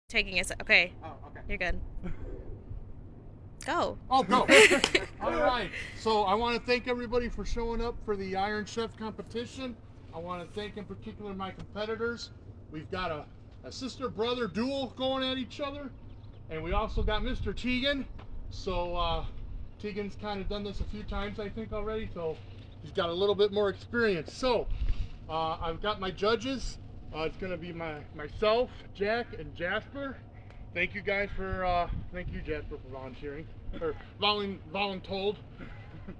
taking us. Okay. Oh, okay. You're good. Go. Oh, go. All right. So I want to thank everybody for showing up for the Iron Chef competition. I want to thank in particular my competitors. We've got a sister-brother duel going at each other. And we also got Mr. Tegan. So Tegan's kind of done this a few times, I think, already. So he's got a little bit more experience. So I've got my judges. It's going to be myself, Jack, and Jasper. Thank you guys for, thank you Jasper for volunteering, or voluntold.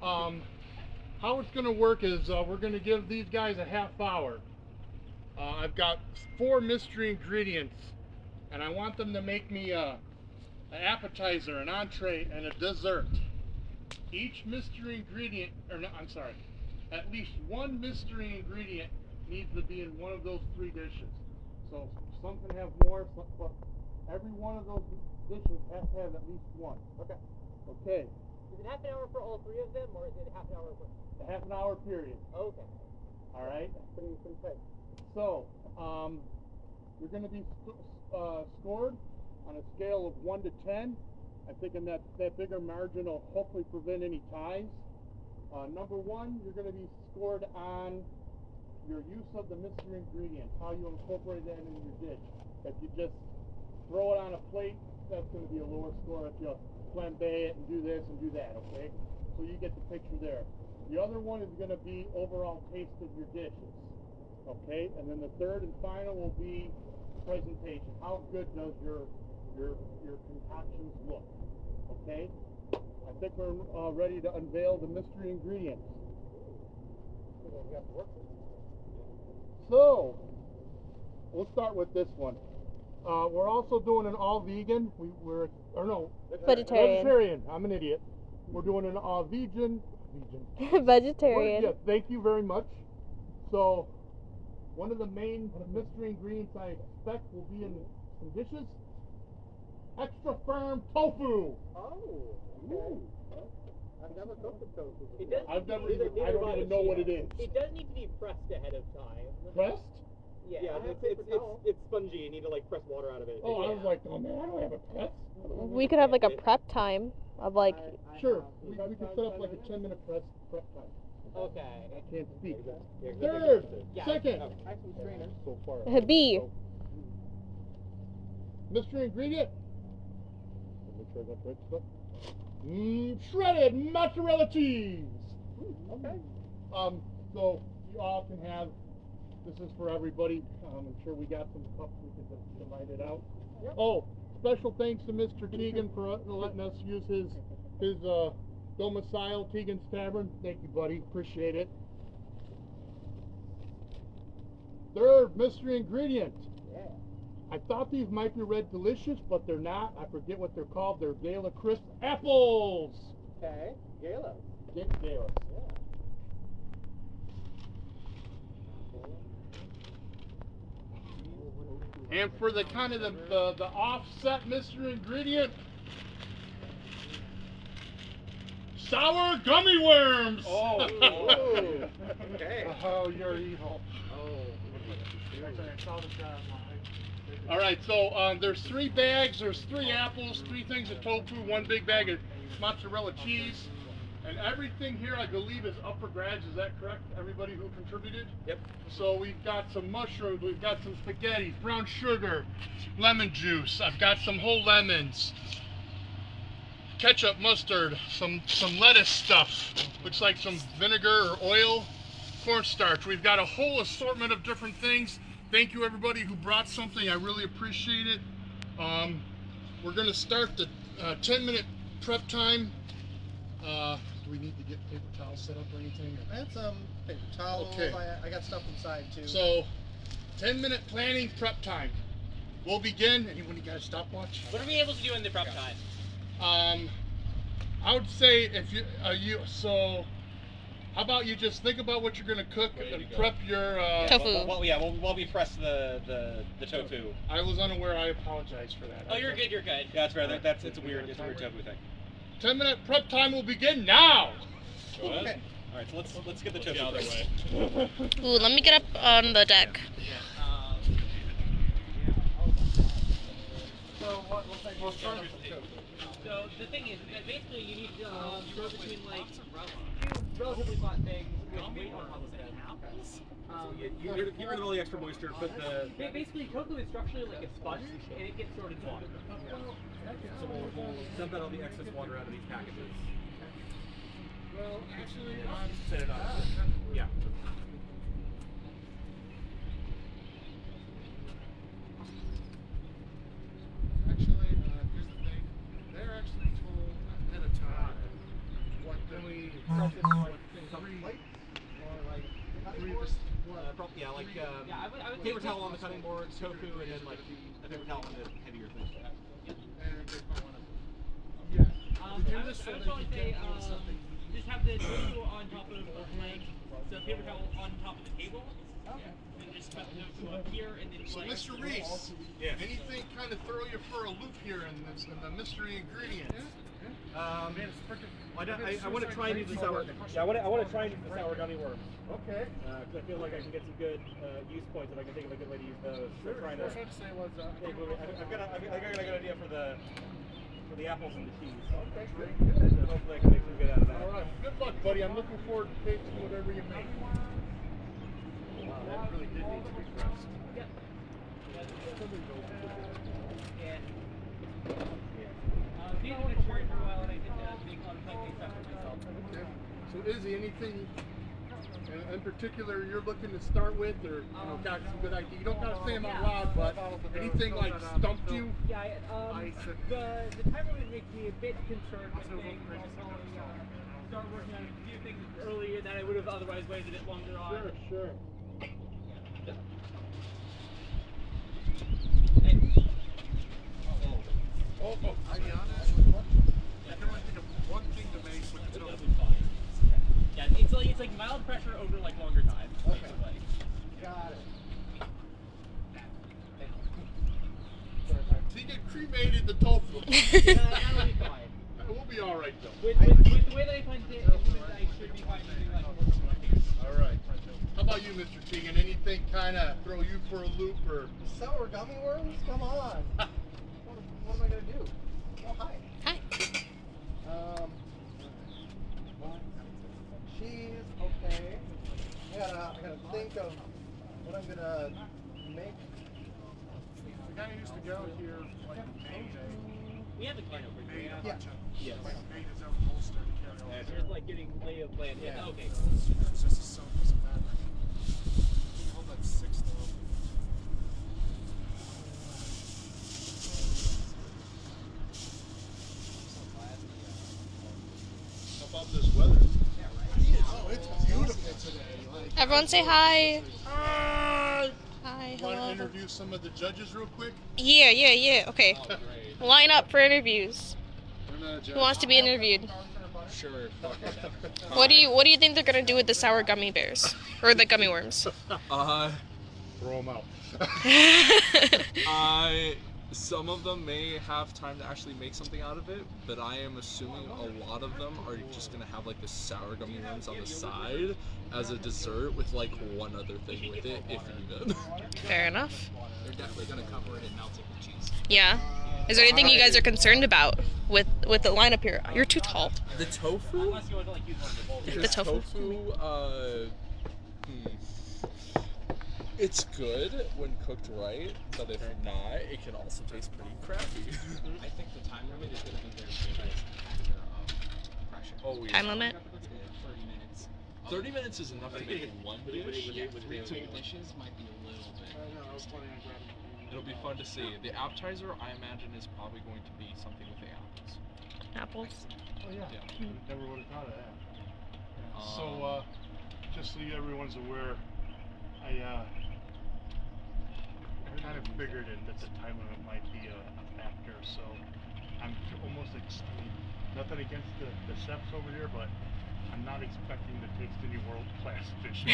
How it's gonna work is we're gonna give these guys a half hour. I've got 4 mystery ingredients, and I want them to make me an appetizer, an entree, and a dessert. Each mystery ingredient, or no, I'm sorry, at least one mystery ingredient needs to be in one of those 3 dishes. So some can have more, but every one of those dishes has to have at least one. Okay. Okay. Is it half an hour for all 3 of them, or is it half an hour for? A half an hour period. Okay. All right. Pretty tight. So, you're going to be scored on a scale of 1 to 10. I'm thinking that bigger margin will hopefully prevent any ties. Number 1, you're going to be scored on your use of the mystery ingredient, how you incorporate that into your dish. If you just throw it on a plate, that's going to be a lower score. If you flambe it and do this and do that, okay? So you get the picture there. The other one is going to be overall taste of your dishes, okay? And then the third and final will be presentation. How good does your concoctions look, okay? I think we're ready to unveil the mystery ingredients. So, we'll start with this one. We're also doing an all vegan. Vegetarian. I'm an idiot. We're doing an all vegan. Vegetarian. Yeah, thank you very much. So, one of the main mystery ingredients I expect will be in some dishes. Extra firm tofu. Oh. Ooh. I've never cooked with tofu. I don't even know what it is. It does need to be pressed ahead of time. Pressed? Yeah, it's spongy. You need to like press water out of it. Oh, I was like, oh man, I don't have a press. We could have like a prep time of like. Sure, we can set up like a 10-minute prep time. Okay. I can't speak. Third, second. I have some strainers. So far. B. Mystery ingredient. Make sure I got the right stuff. Shredded mozzarella cheese. Okay. So you all can have. This is for everybody. I'm sure we got some cups we can just light it out. Yep. Oh, special thanks to Mr. Tegan for letting us use his domicile, Tegan's Tavern. Thank you, buddy. Appreciate it. Third mystery ingredient. Yeah. I thought these might be red delicious, but they're not. I forget what they're called. They're Gala Crisp apples. Okay. Gala. Gala. Yeah. And for the kind of the offset mystery ingredient, sour gummy worms. Oh. Okay. Oh, you're evil. Oh. All right, so there's 3 bags. There's 3 apples, 3 things of tofu, 1 big bag of mozzarella cheese, and everything here I believe is up for grabs. Is that correct? Everybody who contributed? Yep. So we've got some mushrooms, we've got some spaghetti, brown sugar, lemon juice. I've got some whole lemons, ketchup, mustard, some lettuce stuff. Looks like some vinegar or oil, cornstarch. We've got a whole assortment of different things. Thank you everybody who brought something. I really appreciate it. We're going to start the 10-minute prep time. Do we need to get paper towels set up or anything? I had some paper towels. Okay. I got stuff inside too. So, 10-minute planning prep time. We'll begin. Anybody got a stopwatch? What are we able to do in the prep time? I would say if you so. How about you just think about what you're going to cook and prep your Tofu. While we press the tofu. I was unaware. I apologize for that. Oh, you're good. You're good. Yeah, it's fair. It's a weird tofu thing. 10-minute prep time will begin now. Okay. All right. So let's get the tofu out of the way. Ooh, let me get up on the deck. So the thing is that basically you need to go between like two relatively flat things with weight on top of them. Get rid of all the extra moisture, put the... Basically, tofu is structurally like a sponge, and it gets stored in water. So we'll dump out all the excess water out of these packages. Well, actually, Set it up. Yeah. here's the thing. They're actually told ahead of time what Then we what three, I would paper towel on the cutting board, tofu, and then like a paper towel on the heavier things. I would probably say just have the tofu on top of like the paper towel on top of the table. And just put the tofu up here and then So, like, Mr. Rhys, anything kind of throw you for a loop here in the mystery ingredients? I want to try and use the sour. Yeah, I want to try and use the sour gummy worms. Okay. Because I feel like I can get some good use points if I can think of a good way to use those. Sure. Trying to. I've got a good idea for the apples and the cheese. Okay, great. So hopefully I can make some good out of that. All right. Good luck, buddy. I'm looking forward to tasting whatever you make. Wow, that really did need to be pressed. these have matured for a while, and I did make a lot of plant-based stuff for myself. Okay. So, Izzy, anything in particular you're looking to start with, or got some good idea? You don't got to say them out loud, but anything like stumped you? Yeah, the time limit makes me a bit concerned with things. I'll start working on a few things earlier that I would have otherwise waited a bit longer on. Sure. I'll be honest. I can only think of one thing to make with the tofu. Yeah, it's like mild pressure over like longer time. Okay. Got it. Tegan cremated the tofu. That'll be fine. We'll be all right though. With the way that I planned it, I should be fine using like more. All right. How about you, Mr. Tegan? Anything kind of throw you for a loop or? Sour gummy worms? Come on. What am I gonna do? Oh, hi. Hi. Cheese, okay. I gotta think of what I'm gonna make. The guy who used to go here like in May. We have the can over here. Yeah. Yes. Made his own holster to carry all his It's like getting lay of land. Yeah. Okay. It's just a sewn piece of fabric. Can you hold that 6 though? How about this weather? Oh, it's beautiful today. Like, Everyone say hi. Hi. want to Hello. interview some of the judges real quick? Yeah. Okay. Line up for interviews. Who wants to be interviewed? Sure. Fuck it. What do you think they're gonna do with the sour gummy bears or the gummy worms? Throw them out. Some of them may have time to actually make something out of it, but I am assuming a lot of them are just gonna have like the sour gummy worms on the side as a dessert with like one other thing with it, if even. Fair enough. They're definitely gonna cover it in melted cheese. Yeah. Is there anything you guys are concerned about with the lineup here? You're too tall. The tofu? Unless you want to like use one of the bowls. The tofu. It's good when cooked right, but if not, it can also taste pretty crappy. I think the time limit is going to be very good pressure. Oh, yeah. Time limit? 30 minutes. 30 minutes is enough to make one dish. Yeah, 3 dishes might be a little bit. It'll be fun to see. The appetizer, I imagine, is probably going to be something with the apples. Apples. Oh yeah. Yeah. Never would have thought of that. So, just so everyone's aware, I kind of figured that the time limit might be a factor. So, I'm almost nothing against the chefs over here, but I'm not expecting to taste any world-class fish.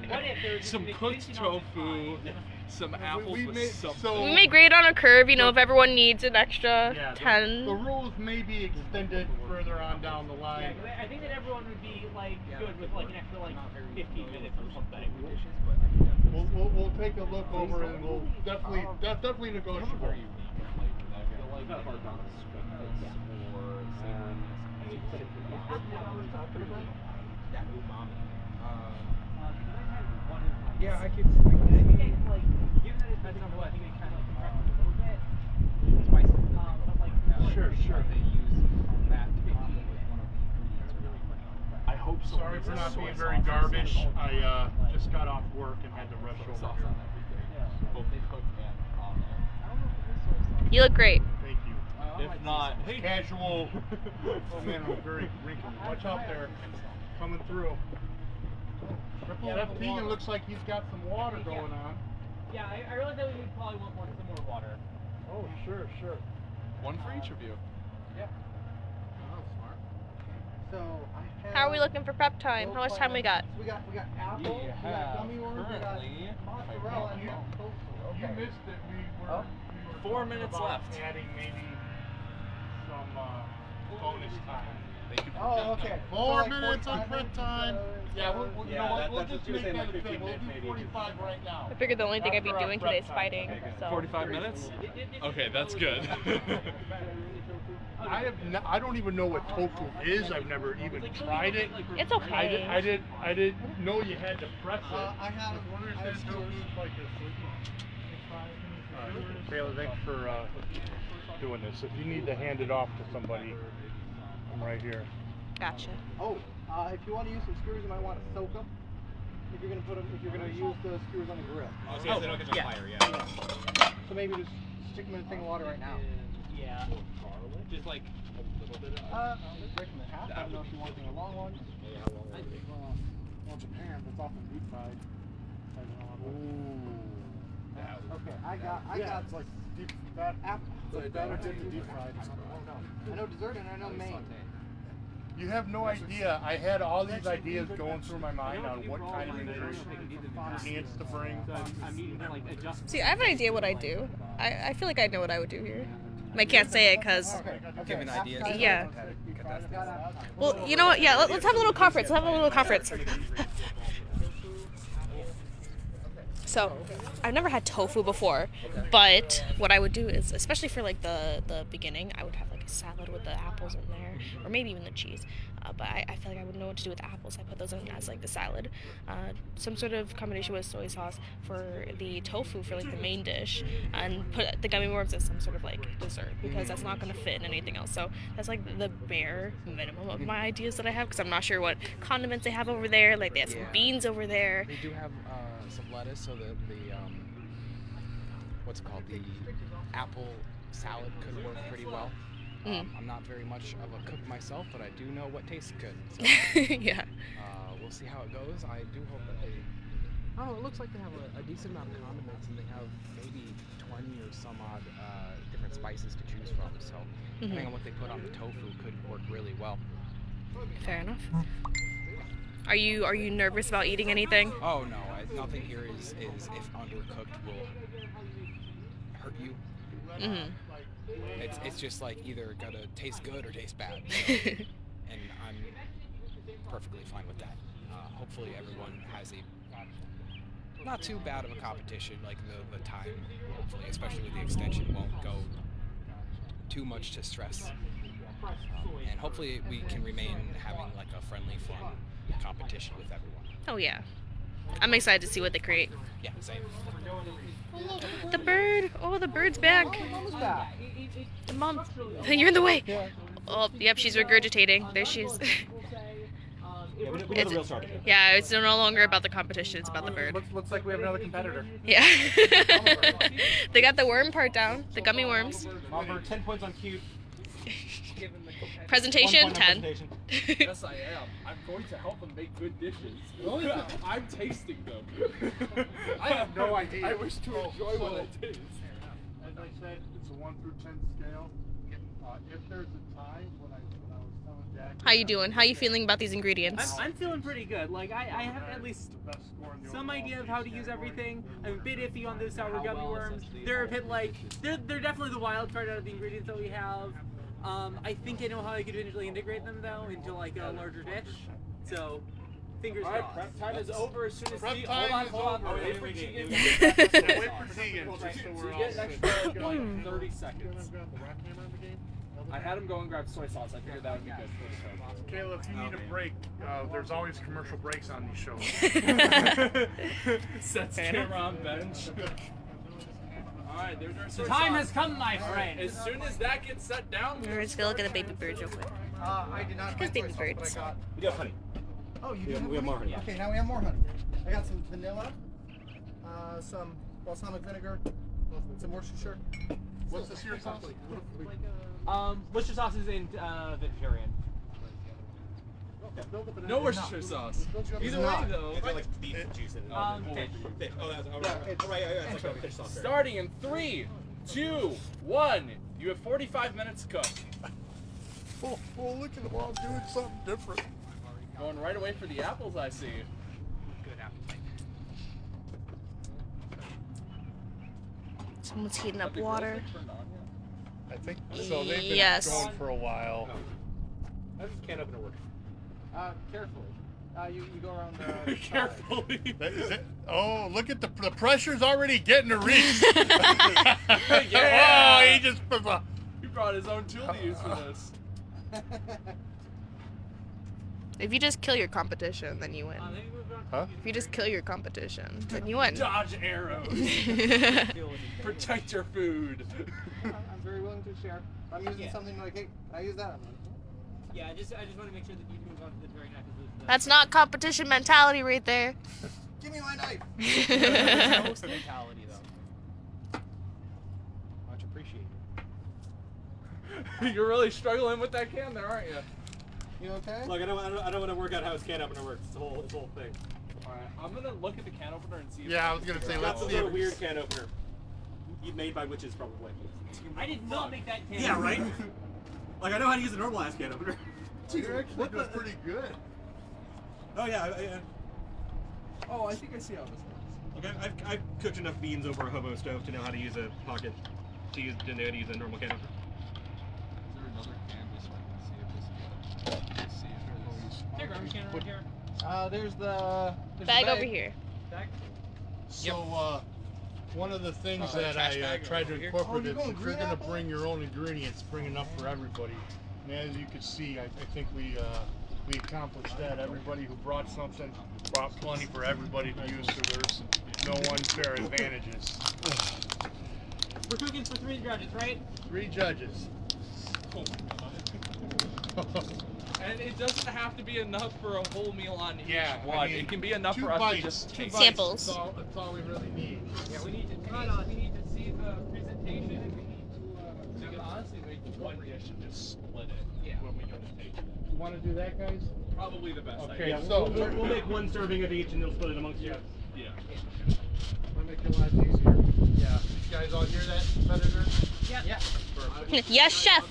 What if there's Some cooked tofu, some apples with something. We may grade on a curve, if everyone needs an extra Yeah, 10. the rules may be extended further on down the line. Yeah, I think that everyone would be like good with like an extra like 15 minutes or something. We'll take a look over and we'll definitely negotiable. or savoriness. That umami. Yeah, I could. Like, given that it's vegetable, I think it kind of compressed a little bit. Spices. But like, Sure. They use that to complement with one of the ingredients or really putting on the I hope so. Sorry for not being very garbage. I just got off work and had to rush over here. both cooked and on there. You look great. Thank you. If not, hey, Casual. Oh man, I'm very wrinkly. Watch out there. Coming through. Triple F. Tegan looks like he's got some water going on. yeah, I realize that we would probably want some more water. Oh, sure. one for each of you. Oh, smart. So I have. How are we looking for prep time? How much time we got? We got apple. We got gummy worms. We got currently, mozzarella. And tofu. You Okay. missed it. We Oh. were 4 minutes about left. adding maybe some bonus time. Thank you for Oh, okay. 4 minutes on prep time. Yeah, we'll you know what? We'll just make that a like thing. We'll 15 do minutes 45 right now. I figured the only thing I'd be After our doing prep today is time. fighting. So. 45 minutes? Okay, that's good. I don't even know what tofu is. I've never even tried it. It's okay. I didn't know you had to press it. I have skewers. Like this. Taylor, thanks for doing this. If you need to hand it off to somebody, I'm right here. Gotcha. Oh, if you want to use some skewers, you might want to soak them. If you're gonna use the skewers on the grill. Oh, so they don't get the fire, yeah. So maybe just stick them in a thing of water right now. Yeah. Just like A little bit of. Break them in half. I don't know if you want them a long one. Well, Japan, that's often deep fried. Okay, I got it's like deep that apple. like better to deep fried. I know dessert and I know Maine. You have no idea. I had all these ideas going through my mind on what kind of ingredients to bring. I'm needing to like adjust. See, I have an idea what I do. I feel like I know what I would do here. I can't say it because. Giving ideas. Yeah. Well, you know what? Yeah, let's have a little conference. Let's have a little conference. So, I've never had tofu before, but what I would do is, especially for like the beginning, I would have like a salad with the apples in there, or maybe even the cheese. But I feel like I would know what to do with the apples. I put those in as like the salad. Some sort of combination with soy sauce for the tofu for like the main dish, and put the gummy worms as some sort of like dessert because that's not going to fit in anything else. So that's like the bare minimum of my ideas that I have because I'm not sure what condiments they have over there. Like they have some beans over there. They do have some lettuce, so the what's it called? The apple salad could work pretty well. I'm not very much of a cook myself, but I do know what tastes good. So, Yeah. we'll see how it goes. I do hope that they. Oh, it looks like they have a decent amount of condiments, and they have maybe 20 or some odd different spices to choose from. So, depending on what they put on the tofu, could work really well. Fair enough. Are you nervous about eating anything? Oh no, nothing here is if undercooked will hurt you. It's just like either gotta taste good or taste bad, so, and I'm perfectly fine with that. Hopefully everyone has a not too bad of a competition, like the time, hopefully, especially with the extension, won't go too much to stress. And hopefully we can remain having like a friendly, fun competition with everyone. Oh yeah. I'm excited to see what they create. Yeah, same. The bird! Oh, the bird's back. The mom. You're in the way. Oh, yep, she's regurgitating. There she is. Yeah, we know the real story. Yeah, it's no longer about the competition. It's about the bird. Looks like we have another competitor. Yeah. They got the worm part down. The gummy worms. Number 10 points on cute. Presentation 1 point on 10. presentation. Yes, I am. I'm going to help them make good dishes. I'm tasting them. I have no idea. I wish to enjoy what I taste. As I said, it's a 1 through 10 scale. If there's a time when I was telling Jack. How you doing? How you feeling about these ingredients? I'm feeling pretty good. Like I have at least the best score in the some overall idea of how to use everything. I'm a bit iffy on those sour gummy worms. They're a bit like they're definitely the wild card out of the ingredients that we have. I think I know how I could eventually integrate them though into like a larger dish. So Fingers All right, crossed. prep time is over as soon as Prep Tegan. time Hold is on. over. Wait for Tegan. Wait for Tegan. So So we're you all get set. an extra like 30 You seconds. got the rock hammer in the game? I had him go and grab soy sauce. I figured that would be good for the Kayla, if you need a break, there's always commercial breaks on these shows. show. Sets camera on bench. Alright, there's our soy The time sauce. has come, my friend. As soon as that gets set down, We're just gonna look at the baby birds real quick. I did not Because find baby soy sauce, birds. but I got. we got honey. Oh, you We do have have more honey. Okay, now we have more honey. I got some vanilla, some balsamic vinegar, some Worcestershire. What's this here sauce? Worcester sauce is in vegetarian. No Worcestershire sauce. Either way, though. It's got like beef juice in it. Fish. Fish. Oh, that's all right. It's like a fish sauce. Starting in 3, 2, 1. You have 45 minutes to cook. Oh, look at them all doing something different. Going right away for the apples, I see. Good appetite. Someone's heating up water. I think so. They've been Yes. going for a while. How does can opener work? Carefully. You go around the Carefully. Is it? Oh, look at the pressure's already getting to Rhys. Yeah. Oh, he just put the. He brought his own tool to use for this. If you just kill your competition, then you win. Huh? If you just kill your competition, then you win. Dodge arrows. Protect your food. I'm very willing to share. If I'm using something like, hey, can I use that? Yeah, I just want to make sure that you move on to the very next. That's not competition mentality right there. Give me my knife. Host mentality, though. Much appreciated. You're really struggling with that can there, aren't you? You okay? Look, I don't want to work out how his can opener works. It's the whole thing. Alright, I'm gonna look at the can opener and see if Yeah, I was gonna say, let's That's see. a If weird can opener. Made by witches, probably. I did not make that can. Yeah, right? Like, I know how to use a normal ass can opener. You're actually doing pretty good. Oh, yeah. Oh, I think I see how this works. Okay, I've cooked enough beans over a hobo stove to know how to use a pocket. To know how to use a normal can opener. Is there another can just so I can see if this is see if Is there a garbage can around here? There's the Bag over here. Bag? So, one of the things Oh, that trash I bag tried to over here? incorporate Oh, is you're going if you're green going to apple? bring your own ingredients, bring enough for everybody. And as you can see, I think we accomplished that. Everybody who brought something brought plenty for everybody to use, so there's no unfair advantages. We're cooking for 3 judges, right? 3 judges. And it doesn't have to be enough for a whole meal on each Yeah, one. I mean, it can be enough 2 for us bites, to just 2 taste. bites, Samples. That's all we really need. Yeah, we need to see the presentation and we need to We can honestly make one dish and just split it Yeah. when we do the taste. You want to do that, guys? Probably the best Okay, idea. so We'll make one serving of each and they'll split it amongst you. Yeah. I'll make your life easier. Yeah. You guys all hear that, Senator? Yeah. Perfect. Yes, chef.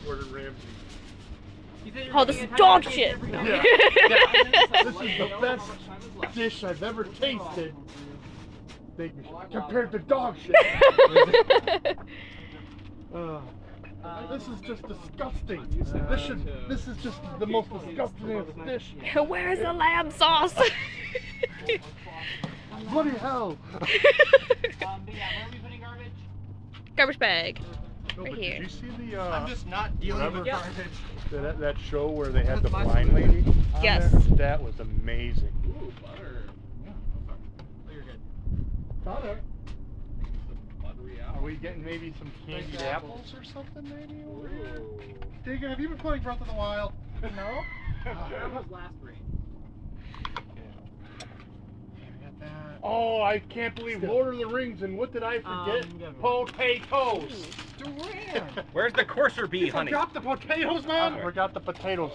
Gordon Ramsay. Oh, this is dog shit. Yeah. This is the best dish I've ever tasted. Compared to dog shit. This is just disgusting. This is just the most disgusting dish. Where's the lamb sauce? Bloody hell. But yeah, where are we putting garbage? Garbage bag. No, Right but here. did you see the I'm just not dealing whatever- with garbage. that show where they had the blind lady on Yes. there? That was amazing. Ooh, butter. Oh, you're good. Connor, Buttery are apple. we getting maybe some candied Baked apples or something maybe over here? Ooh. Tegan, have you been playing Breath of the Wild? No? That was last rain. Oh, I can't believe Lord of the Rings, and what did I forget? Potatoes! Duran! Where's the coarser bee, honey? Forgot the potatoes, man! I forgot the potatoes.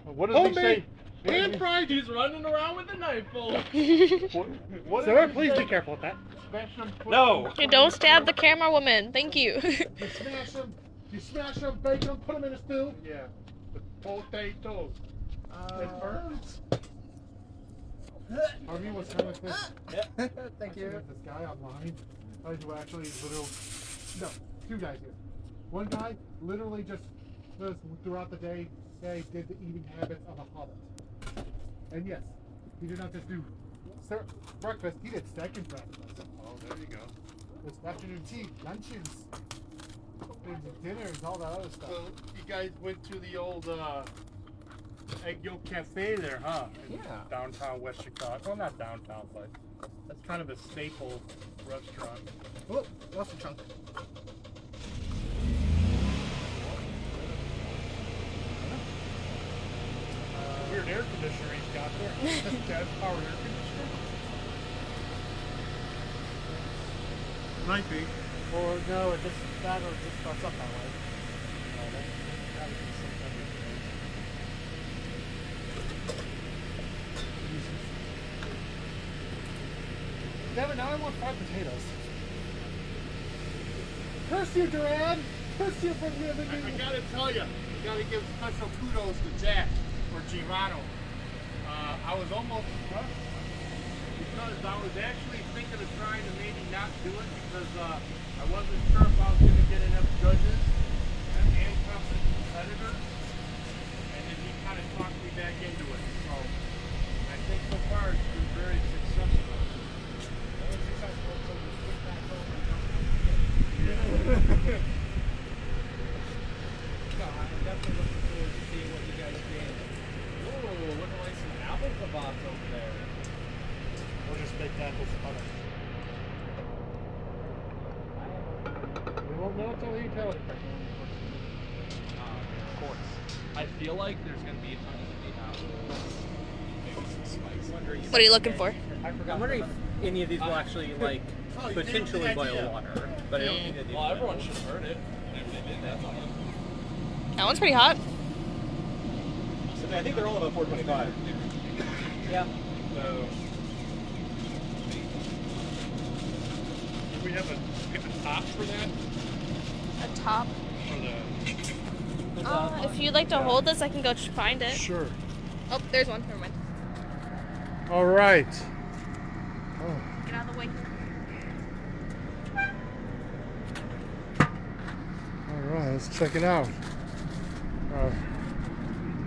What does he say? Homemade Pan fried! He's running around with a knife full. What Sir, please be careful with that. Smash them. No. Hey, don't stab the camera woman. Thank you. You smash them, bake them, put them in a stew. Yeah. The potatoes. It burns. Harvey was kind of this. Thank you. This guy online who actually literally, no, 2 guys here. One guy literally just throughout the day okay, did the eating habits of a hobbit. And yes, he did not just do breakfast, he did second breakfast. Oh, there you go. This afternoon tea, lunches, dinners, all that other stuff. So you guys went to the old Egg Yolk Cafe there, huh? In downtown West Chicago. Well, not downtown, but that's kind of a staple restaurant. Oh, lost a chunk. Weird air conditioner he's got there. Gas powered air conditioner? Might be. Or no, it just that or it just starts up that way. That would be some kind of Devin, now I want fried potatoes. Curse you, Duran! Curse you for giving me. I gotta tell you, gotta give special kudos to Jack or Girano. I was almost crushed because I was actually thinking of trying to maybe not do it because I wasn't sure if I was going to get enough judges and competitors, and then he kind of talked me back into it. So I think so far it's been very successful. I'm definitely looking forward to seeing what you guys did. Whoa, looking like some apple kebabs over there. We'll just make apples butter. We won't know until you tell us. Of course. I feel like there's gonna be maybe some spice. What are you looking for? I'm wondering if any of these will actually like potentially boil water, but I don't think they do. Well, everyone should have heard it. If they did that. That one's pretty hot. I think they're all about 425. Yeah. So, do we have a top for that? A top. For the If you'd like to hold this, I can go find it. Sure. Oh, there's one. Never mind. All right. Get out of the way. All right, let's check it out.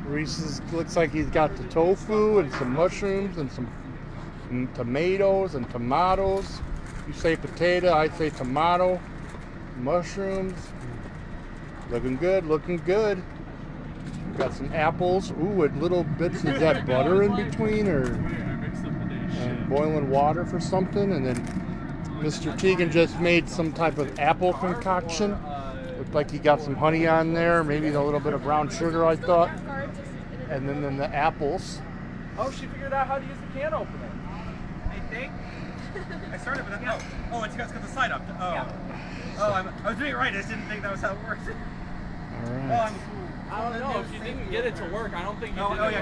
Rhys looks like he's got the tofu and some mushrooms and some tomatoes and tomatoes. You say potato, I say tomato. Mushrooms. Looking good, looking good. Got some apples. Ooh, with little bits. Is that butter in between or boiling water for something? And then Mr. Tegan just made some type of apple concoction. Looked like he got some honey on there, maybe a little bit of brown sugar, I thought. And then the apples. Oh, she figured out how to use the can opener. I think. I started with that. Oh, it's got the side up. Oh. Yeah. Oh, I was doing it right. I just didn't think that was how it worked. All right. Oh, I don't know. If you didn't get it to work, I don't think you did it yeah, right.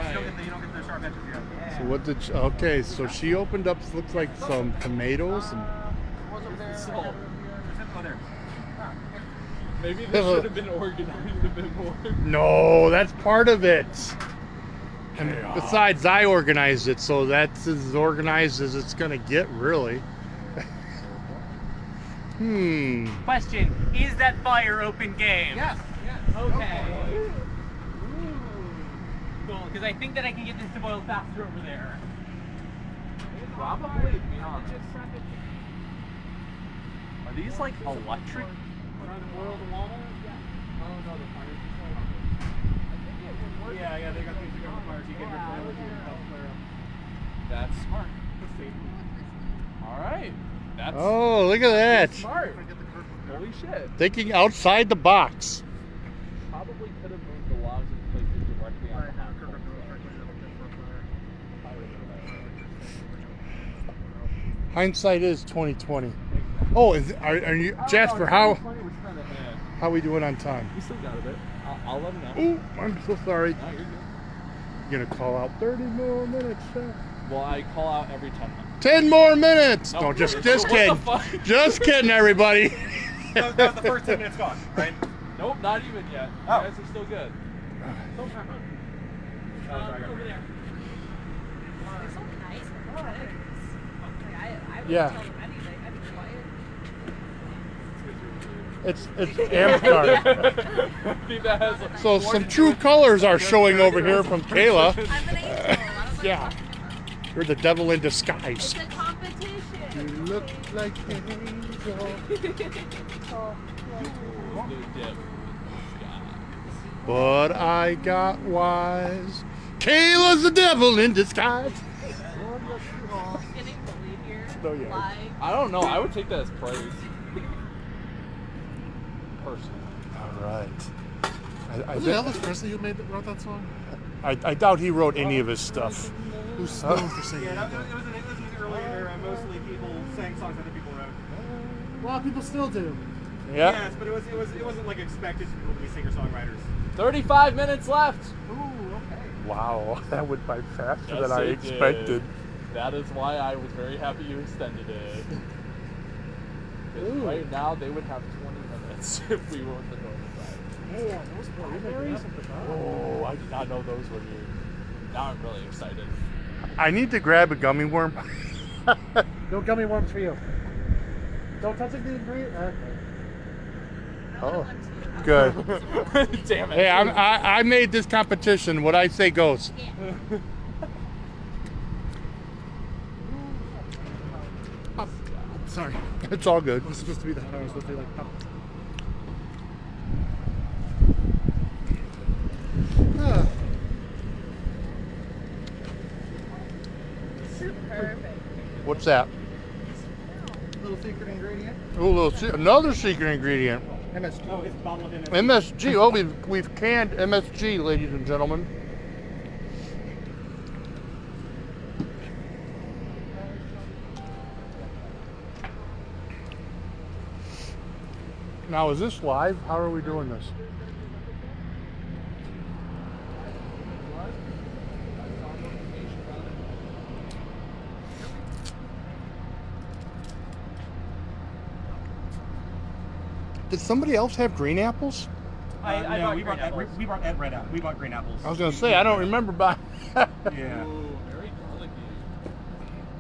you don't get the sharp edges. Yeah. So what did okay, so she opened up, looks like some tomatoes and So, Oh, there. maybe this should have been organized a bit more. no, that's part of it. And besides, I organized it, so that's as organized as it's gonna get, really. Question: is that fire open game? Yes. Okay. Cool, because I think that I can get this to boil faster over there. Probably, to be honest. Are these like electric? Yeah, they got these fires. You get your flare. That's smart. All right. That's Oh, look at that. smart. Holy shit. Thinking outside the box. Probably could have moved the logs and placed it directly on the hot coal. Hindsight is 2020. Oh, are you Jasper? How we doing on time? You still got a bit. I'll let him know. Ooh, I'm so sorry. No, you're good. You're gonna call out 30 more minutes. Well, I call out every 10 minutes. 10 more minutes. No, No, just what the kidding. fuck? Just kidding, everybody. That was the first 10 minutes gone, right? Nope, not even yet. You Oh. guys are still good. Over there. They're so nice. I Yeah. wouldn't tell them anything. I'd be quiet. It's Amcar. So some true colors are showing over here from Kayla. I'm an angel. Yeah. You're the devil in disguise. It's a competition. You look like an angel. But I got wise. Kayla's the devil in disguise. Getting bullied here. Oh, yeah. Live. I don't know. I would take that as praise. Personally. All right. I Was it Elvis Presley who wrote that song? I doubt he wrote any of his stuff. Who's known for singing? Yeah, it was an early era. Mostly people sang songs other people wrote. A lot of people still do. Yeah. Yes, but it wasn't like expected for people to be singer-songwriters. 35 minutes left. Ooh, okay. Wow, that went by faster Yes, than I it expected. did. That is why I was very happy you extended it. 'Cause right now they would have 20 minutes if we were to go to Oh, those blackberries? Oh, I did not know those were new. Now I'm really excited. I need to grab a gummy worm. No gummy worms for you. Don't touch the ingredient. Oh, good. Damn it. Hey, I made this competition. What I say goes. Sorry. It's all good. I was supposed to be the I was supposed to be like, oh. Perfect. What's that? Little secret ingredient. Oh, another secret ingredient. MSG. Oh, it's a bottle of MSG. MSG. Oh, we've canned MSG, ladies and gentlemen. Now, is this live? How are we doing this? Did somebody else have green apples? No, we brought Ed red apples. We bought green apples. I was going to say, I don't remember buying. Yeah. Ooh, very garlicky.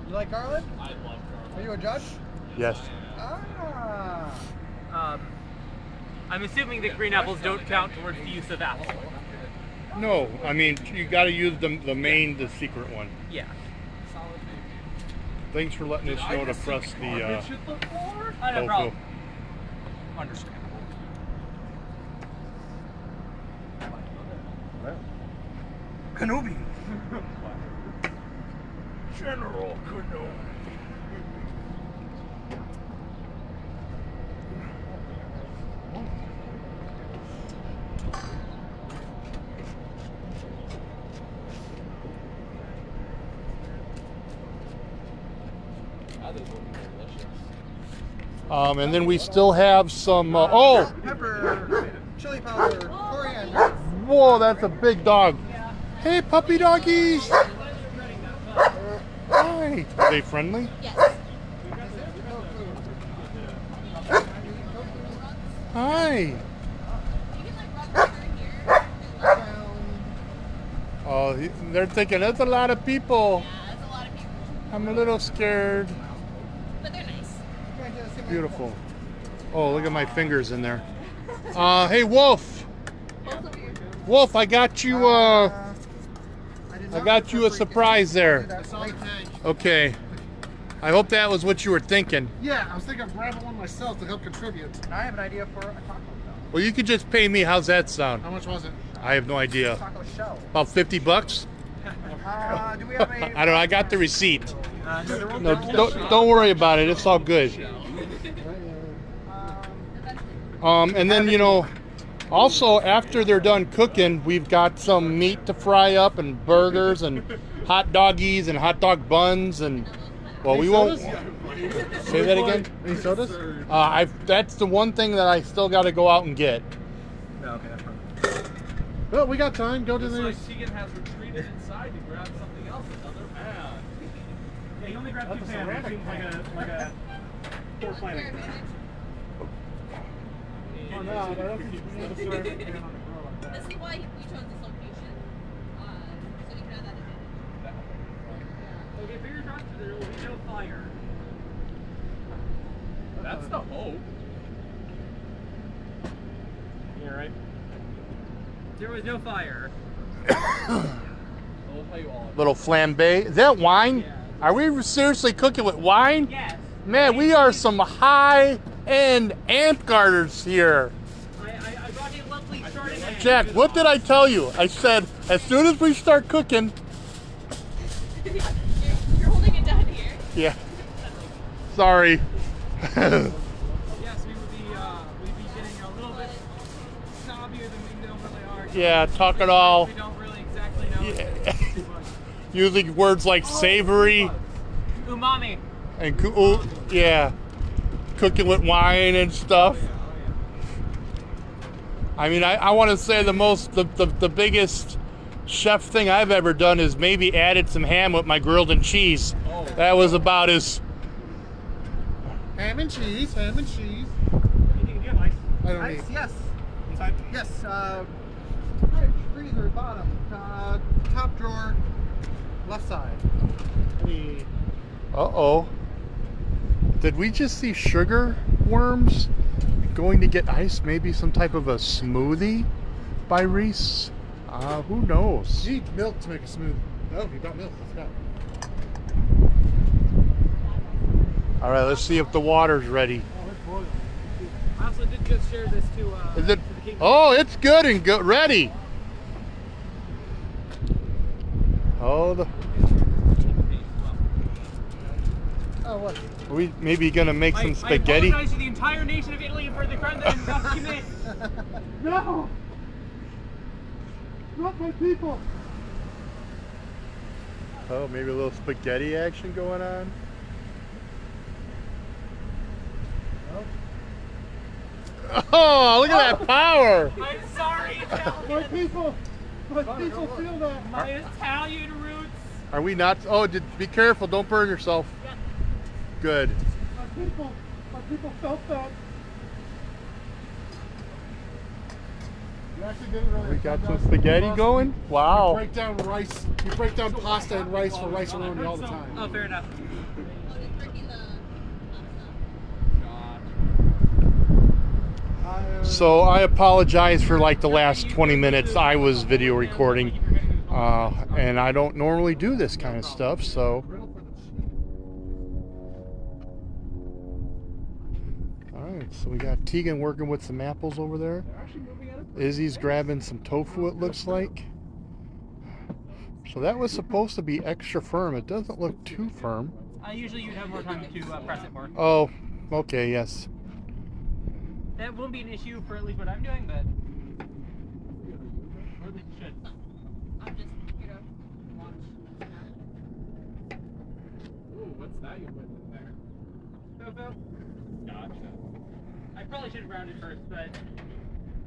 You like garlic? I love garlic. Are you a judge? Yes. Ah. I'm assuming that green apples don't count towards the use of apple. No, I mean, you got to use the secret one. Yeah. Thanks for letting us know to press the No tofu. problem. Understandable. Kenobi. General Kenobi. That is looking delicious. And then we still have some. Pepper, chili powder, coriander. Whoa, that's a big dog. Hey, puppy doggies. Hi. Are they friendly? Yes. Hi. Oh, they're thinking that's a lot of people. Yeah, that's a lot of people. I'm a little scared. But they're nice. Beautiful. Oh, look at my fingers in there. Hey, Wolf. Wolf, I got you. I got you a surprise there. Okay. I hope that was what you were thinking. Yeah, I was thinking of grabbing one myself to help contribute. And I have an idea for a taco shell. Well, you could just pay me. How's that sound? How much was it? I have no idea. Taco shell. About $50. Do we have a? I don't know. I got the receipt. No, don't worry about it. It's all good. And then, you know, also after they're done cooking, we've got some meat to fry up and burgers and hot doggies and hot dog buns and, well, we won't say that again. Any sodas? That's the one thing that I still got to go out and get. No, okay, that's perfect. Well, we got time. Go to It's the. like Tegan has retreated inside to grab something else. Another pan. Yeah, you only grab two That's a pans. ceramic It seems like a poor planning. Oh, no, I don't think you can have a ceramic pan on the grill like that. This is why we chose this location. So we can have that advantage. Okay, fingers crossed, there will be no fire. That's the hope. There was no fire. Little flambe. Is that wine? Yeah. Are we seriously cooking with wine? Yes. Man, we are some high-end amp garters here. I brought you a lovely Chardonnay. Jack, what did I tell you? I said, as soon as we start cooking... You're holding it down here. Yeah. Sorry. Yes, we would be getting a little bit snobbier than we normally are. Yeah, talk it all. We don't really exactly know. Yeah. Using words like savory Umami. and yeah, cooking with wine and stuff. I mean, I want to say the biggest chef thing I've ever done is maybe added some ham with my grilled and cheese. That was about as... Ham and cheese, ham and cheese. Anything you have, ice? I don't need. Yes. Inside? Yes. Fridge, freezer, bottom, top drawer, left side. Uh-oh. Did we just see sugar worms going to get ice? Maybe some type of a smoothie by Rhys? Who knows? You need milk to make a smoothie. Oh, you got milk. I forgot. All right, let's see if the water's ready. I also did just share this to Is it? to the King. Oh, it's good and good, ready. Oh, What? are we maybe gonna make some spaghetti? I apologize to the entire nation of Italy for the crime that I'm about to commit. No! Not my people! Oh, maybe a little spaghetti action going on. Oh, look at that power! I'm sorry, My Italian. people feel that. My Italian roots. Are we not? Oh, be careful! Don't burn yourself. Good. My people felt that. You actually didn't really. We got some spaghetti going. Wow. You break down rice. You break down pasta and rice for rice alone all the time. Oh, fair enough. So I apologize for like the last 20 minutes. I was video recording, and I don't normally do this kind of stuff. So, all right. So we got Tegan working with some apples over there. Izzy's grabbing some tofu. It looks like. So that was supposed to be extra firm. It doesn't look too firm. Usually you'd have more time to press it more. Oh, okay. Yes. That won't be an issue for at least what I'm doing, but or at least it should. I'm just here to watch. Ooh, what's that you put in there? Tofu? Gotcha. I probably should have rounded first, but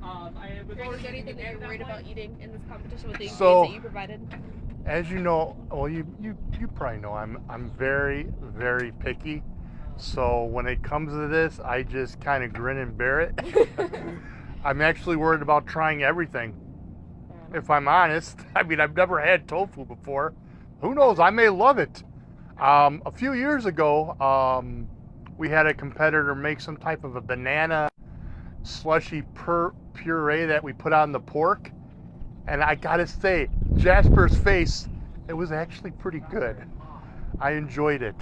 I was Is already there anything that you're worried about eating in this competition with the ingredients So- that you provided? As you know, well, you probably know, I'm very, very picky. So when it comes to this, I just kind of grin and bear it. I'm actually worried about trying everything. If I'm honest, I mean, I've never had tofu before. Who knows? I may love it. A few years ago, we had a competitor make some type of a banana slushy puree that we put on the pork. And I gotta say, Jasper's face, it was actually pretty good. I enjoyed it.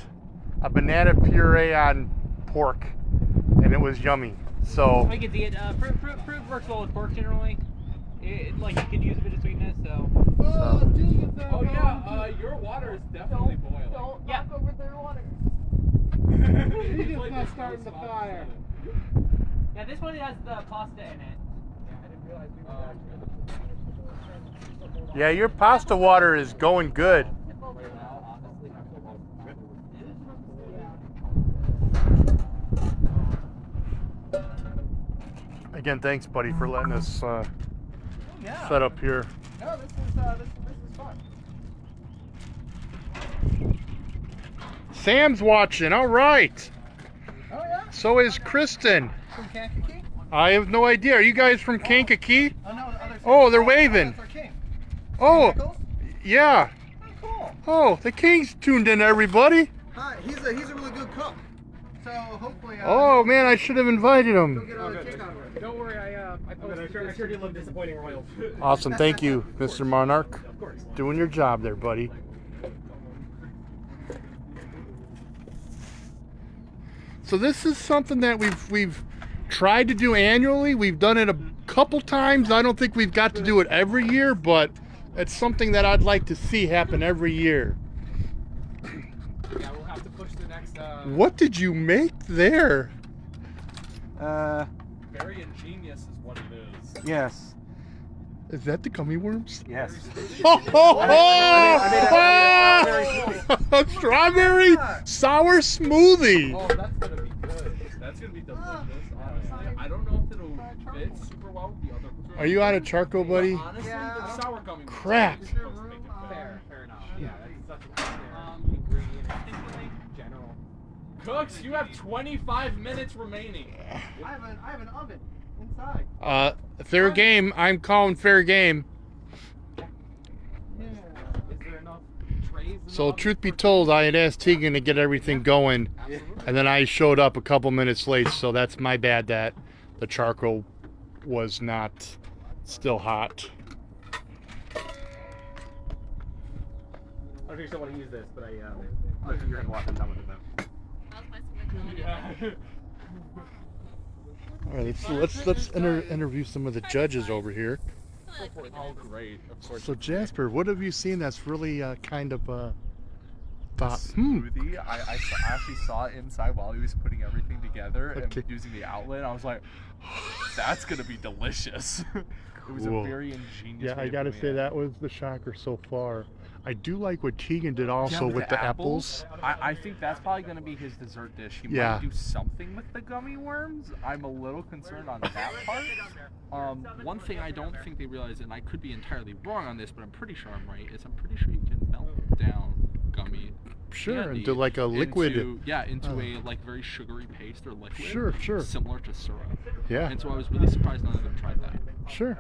A banana puree on pork, and it was yummy. So I could see it. Fruit works well with pork generally. Like you could use a bit of sweetness, so. Oh yeah, your water is definitely boiling. Don't Yeah. knock over their water. He's not starting the fire. Yeah, this one has the pasta in it. yeah, your pasta water is going good. Again, thanks, buddy, for letting us set up here. No, this is fun. Sam's watching. All right. Oh yeah. So is Kristen. From Kankakee? I have no idea. Are you guys from Kankakee? Oh no, the other Oh, they're waving. That's our king. Oh, Nichols? yeah. Cool. Oh, the King's tuned in, everybody. Hi, he's a really good cook. So hopefully. Oh man, I should have invited He'll him. get a kick out of it. Don't worry, I I sure do love disappointing royals. Awesome. Thank you, Mr. Monarch. Of course. Doing your job there, buddy. So this is something that we've tried to do annually. We've done it a couple times. I don't think we've got to do it every year, but it's something that I'd like to see happen every year. Yeah, we'll have to push the next. What did you make there? Very ingenious is what it is. Yes. Is that the gummy worms? Yes. Strawberry sour smoothie. Oh, that's gonna be good. That's gonna be delicious. Honestly, I don't know if it'll fit super well with the other. Are you out of charcoal, buddy? Honestly, the sour gummy. Crap. Fair enough. Yeah, that's such a ingredient in general. Cooks, you have 25 minutes remaining. I have an oven inside. Fair game. I'm calling fair game. Is there enough trays? in the So oven truth be for- told, I had asked Tegan to get everything going, and then I showed up a couple minutes late, so that's my bad that the charcoal was not still hot. I don't still want to use this, but you're gonna watch. I'm done with it though. That was my signature. All right, let's interview some of the judges over here. Oh, great. Of course. So Jasper, what have you seen that's really kind of thought? Smoothie. I actually saw it inside while he was putting everything together Okay. and using the outlet. I was like, that's gonna be delicious. It was Cool. a very ingenious. Yeah, way I of gotta doing say it. that was the shocker so far. I do like what Tegan did also Yeah, with the apples. I think that's probably going to be his dessert dish. He Yeah. might do something with the gummy worms. I'm a little concerned on that part. One thing I don't think they realize, and I could be entirely wrong on this, but I'm pretty sure I'm right, is I'm pretty sure you can melt down gummy Sure, candy into like a liquid. into a like very sugary paste or liquid. Sure, sure. Similar to syrup. Yeah, And so I was really surprised none of them tried that. sure.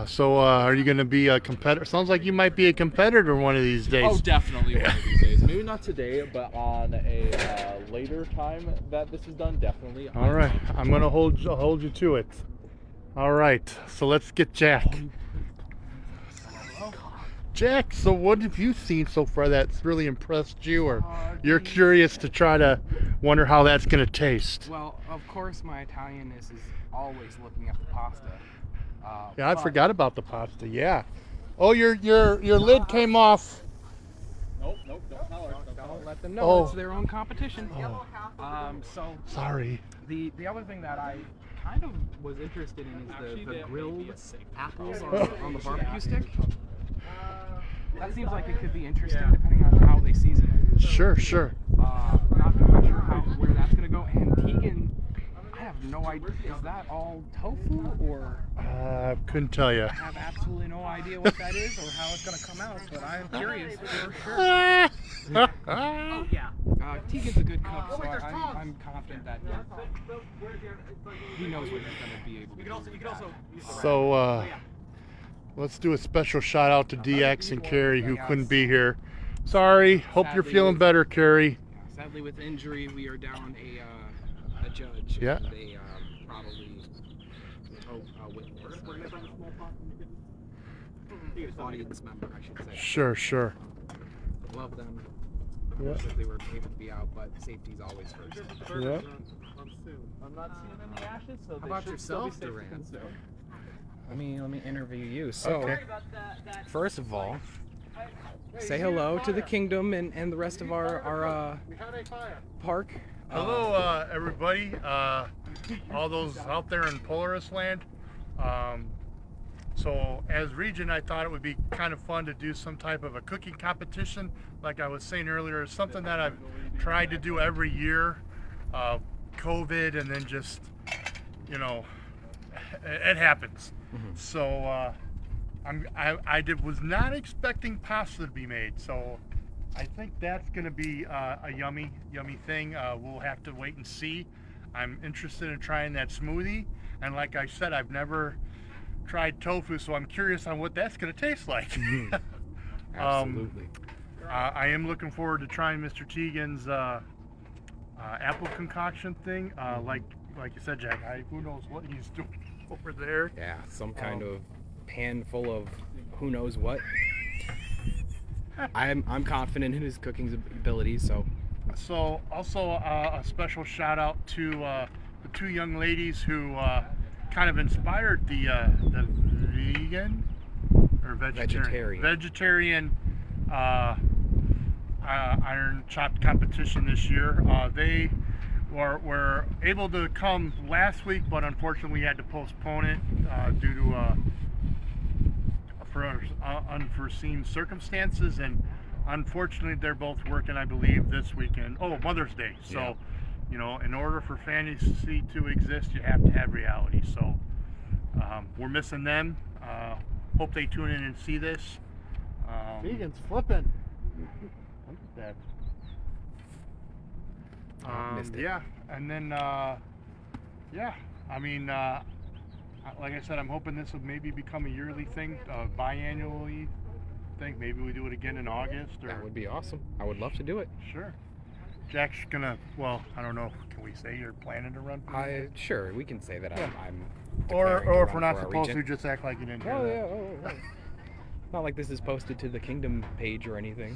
So are you going to be a competitor? Sounds like you might be a competitor one of these days. Oh, definitely one of these days. Maybe not today, but on a later time that this is done, definitely. All right, I'm going to hold you to it. All right, so let's get Jack. Jack, so what have you seen so far that's really impressed you, or you're curious to try to wonder how that's going to taste? Well, of course, my Italianness is always looking at the pasta. Yeah, I but- forgot about the pasta. Yeah. Oh, your lid came off. Nope. Don't tell her. Don't let them know Oh. it's their own competition. Oh. So Sorry. the other thing that I kind of was interested in is the grilled apples on the barbecue stick. That seems like it could be interesting depending on how they season it. Sure. Not sure where that's gonna go. And Tegan, I have no idea. Is that all tofu or? Couldn't tell you. I have absolutely no idea what that is or how it's gonna come out, but I am curious for sure. Oh yeah. Tegan's a good cook, so I'm confident that he knows what he's gonna be able to do. You can also. So let's do a special shout out to DX and Carrie who couldn't be here. Sorry. Hope you're feeling better, Carrie. Sadly, with injury, we are down a judge. Yeah. And a probably witness. Audience member, I should say. Sure. Love them. Yeah. Wish that they were able to be out, but safety's always first. Yeah. I'm not seeing any ashes, so How about yourself, Duran? Let me interview you. So, Okay. first of all, say hello to the kingdom and the rest of our park. Hello, everybody. All those out there in Polaris land. So as Regent, I thought it would be kind of fun to do some type of a cooking competition. Like I was saying earlier, it's something that I've tried to do every year. COVID, and then just, it happens. So was not expecting pasta to be made. So I think that's going to be a yummy thing. We'll have to wait and see. I'm interested in trying that smoothie, and like I said, I've never tried tofu, so I'm curious on what that's going to taste like. Absolutely. I am looking forward to trying Mr. Tegan's apple concoction thing. Like you said, Jack, who knows what he's doing. over there. Yeah, some kind of pan full of who knows what. I'm confident in his cooking abilities, so. So also a special shout out to the two young ladies who kind of inspired the vegan or vegetarian iron chopped competition this year. They were able to come last week, but unfortunately we had to postpone it due to unforeseen circumstances, and unfortunately they're both working, I believe, this weekend. Oh, Mother's Day. So, Yeah. you know, in order for fantasy to exist, you have to have reality. So we're missing them. Hope they tune in and see this. Tegan's flipping. Look at I missed that. it. Yeah, and then yeah, I mean, like I said, I'm hoping this will maybe become a yearly thing, biannually thing. Maybe we do it again in August. Or That would be awesome. I would love to do it. sure. Jack's gonna. Well, I don't know. Can we say you're planning to run? For Sure, we can say that Yeah. I'm or declaring to if run we're not for our supposed region. to, just act like you didn't hear Oh that. yeah. Oh. It's not like this is posted to the Kingdom page or anything.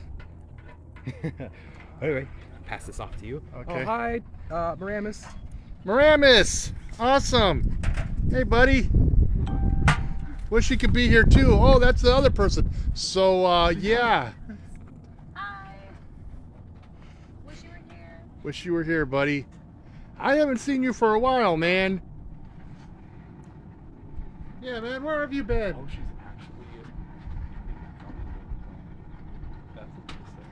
Anyway, pass this off to you. Okay. Oh, hi, Maramis. Maramis! Awesome! Hey, buddy. Wish you could be here too. Oh, that's the other person. So, yeah. Hi. Wish you were here. Wish you were here, buddy. I haven't seen you for a while, man. Yeah, man, where have you been? Oh, she's actually. That's interesting.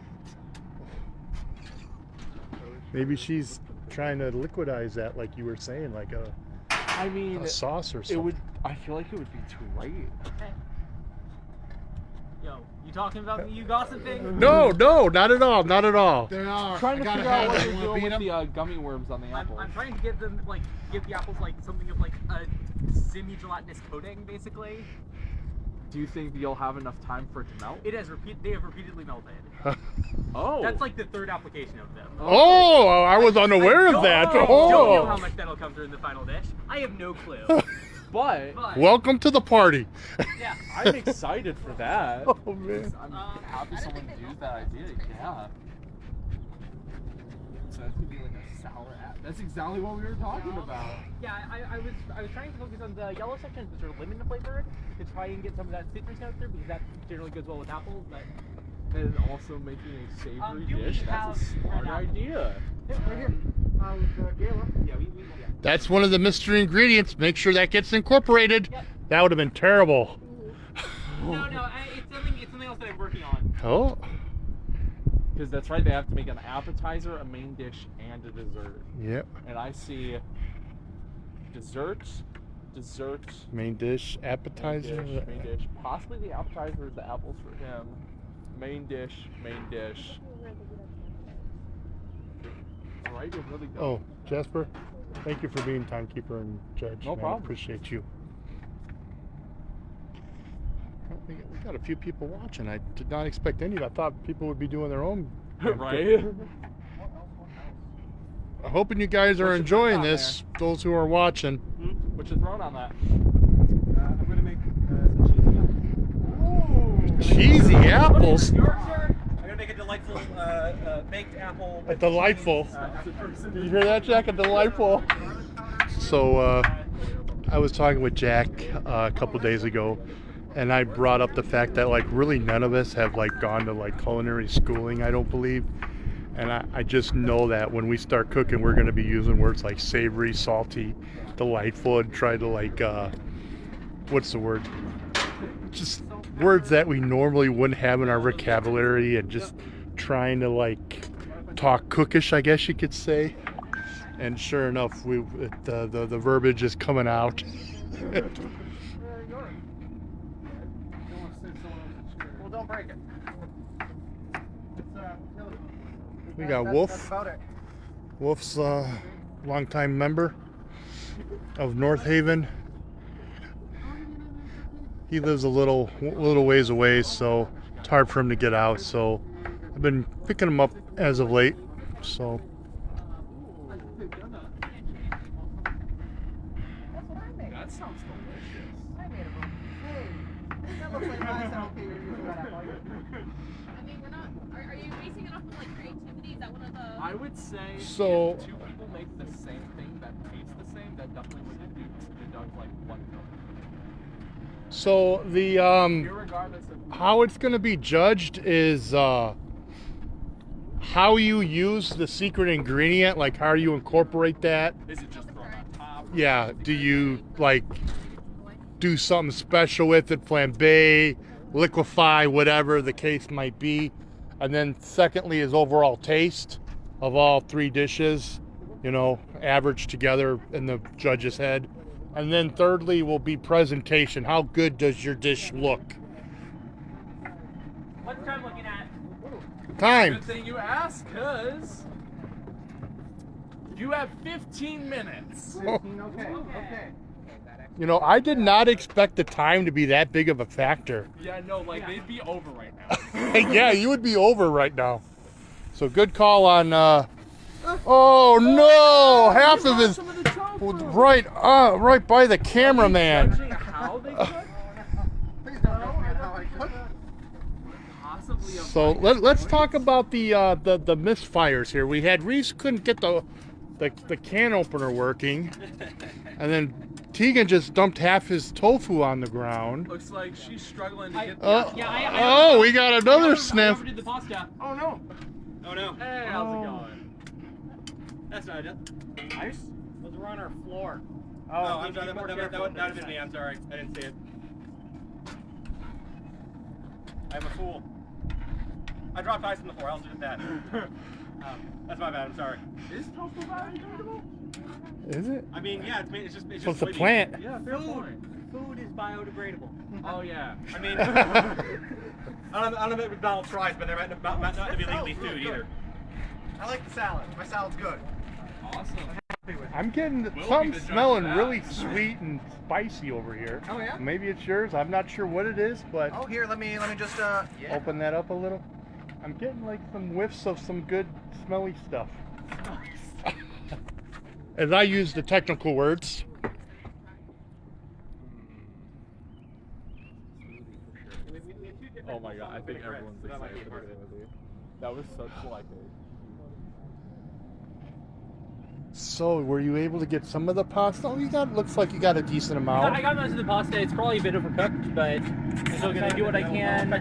Maybe she's trying to liquidize that, like you were saying, like I mean, a sauce or something. it would. I feel like it would be too late. Hey. Yo, you talking about me, you gossiping? No, not at all, not at all. They are. Trying to figure out what you're doing beat with 'em? the gummy worms on the apples. I'm trying to give them, like, give the apples, like, something of, like, a semi-gelatinous coating, basically. Do you think you'll have enough time for it to melt? They have repeatedly melted. Oh. That's like the third application of them. Oh, I was unaware of that. I don't know how Oh, much that'll come through in the final dish. I have no clue. But welcome to the party. Yeah. I'm excited for that. Oh man. I'm happy someone used that idea. Yeah. So that's gonna be like a sour apple. That's exactly what we were talking about. Yeah, I was trying to focus on the yellow section, which are lemon flavored, to try and get some of that citrus note through, because that generally goes well with apples. But And also making a savory do we dish. That's a have smart red apples? idea. Yeah, right here. Gala. yeah, yeah. That's one of the mystery ingredients. Make sure that gets incorporated. Yep. That would have been terrible. No, it's something else that I'm working on. Oh, Because that's right. They have to make an appetizer, a main dish, and a dessert. yep. And I see dessert, Main dish, appetizer. main dish. Possibly the appetizer is the apples for him. Main dish. All right, you're really good. Oh, Jasper, thank you for being timekeeper and judge. No man. problem. Appreciate you. We got a few people watching. I did not expect any. I thought people would be doing their own. Right? I'm hoping you guys are What's your enjoying on this. Those who are watching. What's your throne on that? I'm gonna make some Cheesy apples. Yorkshire. I'm gonna make a delightful baked apple. A delightful. Did you hear that, Jack? A delightful. So I was talking with Jack a couple days ago, and I brought up the fact that like really none of us have like gone to like culinary schooling, I don't believe. And I just know that when we start cooking, we're going to be using words like savory, salty, delightful, and try to like, what's the word? Just words that we normally wouldn't have in our vocabulary, and just trying to like talk cookish, I guess you could say. And sure enough, the verbiage is coming out. Well, don't break it. We got That's Wolf. about it. Wolf's a longtime member of North Haven. He lives a little ways away, so it's hard for him to get out. So I've been picking him up as of late. So That's That sounds delicious. I made a book. Hey, that looks like last time. Okay, you're using that apple. I mean, we're not. Are you basing it off of like creativity? Is that one of the? I would say So- if two people make the same thing that tastes the same, that definitely would deduct like one vote. So the Irregardless of how it's going to be judged is how you use the secret ingredient, like how you incorporate that. is it just thrown on top? Yeah, do you like do something special with it, flambe, liquefy, whatever the case might be. And then secondly is overall taste of all three dishes, you know, averaged together in the judge's head. And then thirdly will be presentation. How good does your dish look? What's time looking at? Time. Good thing you asked, cause you have 15 minutes. Okay. You know, I did not expect the time to be that big of a factor. Yeah, no, like they'd be over right now. Yeah, you would be over right now. So good call on. Oh no! Half of his right by the cameraman. Judging how they cook? Please don't know how I cook. Possibly a So let's talk about the misfires here. We had Rhys couldn't get the can opener working, and then Tegan just dumped half his tofu on the ground. Looks like she's struggling to get Oh, we got another sniff. I overdid the pasta. Oh no. Oh no. Hey, how's it going? That's not it. Ice? Those were on our floor. Oh, I'm sorry. That would have been me. I'm sorry. I didn't see it. I'm a fool. I dropped ice on the floor. I'll do that. That's my bad. I'm sorry. Is tofu biodegradable? Is it? I mean, yeah. It's just. So it's a soybeans. plant. Yeah, fair point. Food is biodegradable. Oh yeah. I mean, I don't know if McDonald's fries, but they're not to be legally food either. I like the salad. My salad's good. Awesome. I'm getting be something the judge smelling of that. really sweet and spicy over here. Oh yeah. Maybe it's yours. I'm not sure what it is, but Oh, here. Let me just yeah. open that up a little. I'm getting like some whiffs of some good smelly stuff. As I use the technical words. Oh my god, I think everyone's excited for this interview. That was such like a. So, were you able to get some of the pasta? Oh, looks like you got a decent amount. I got most of the pasta. It's probably a bit overcooked, but I'm still gonna do what I can.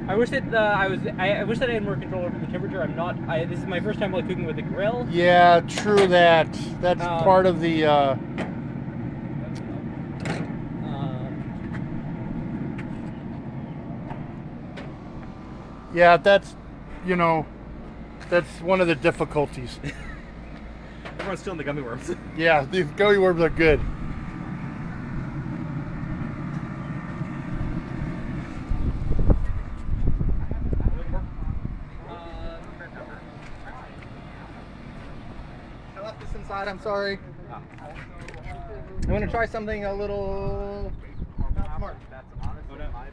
I wish that I wish that I had more control over the temperature. I'm not. This is my first time like cooking with a grill. Yeah, true that. That's part of the. Yeah, that's, you know, that's one of the difficulties. Everyone's still in the gummy worms. Yeah, these gummy worms are good. I left this inside. I'm sorry. I'm gonna try something a little not smart. That's honestly my.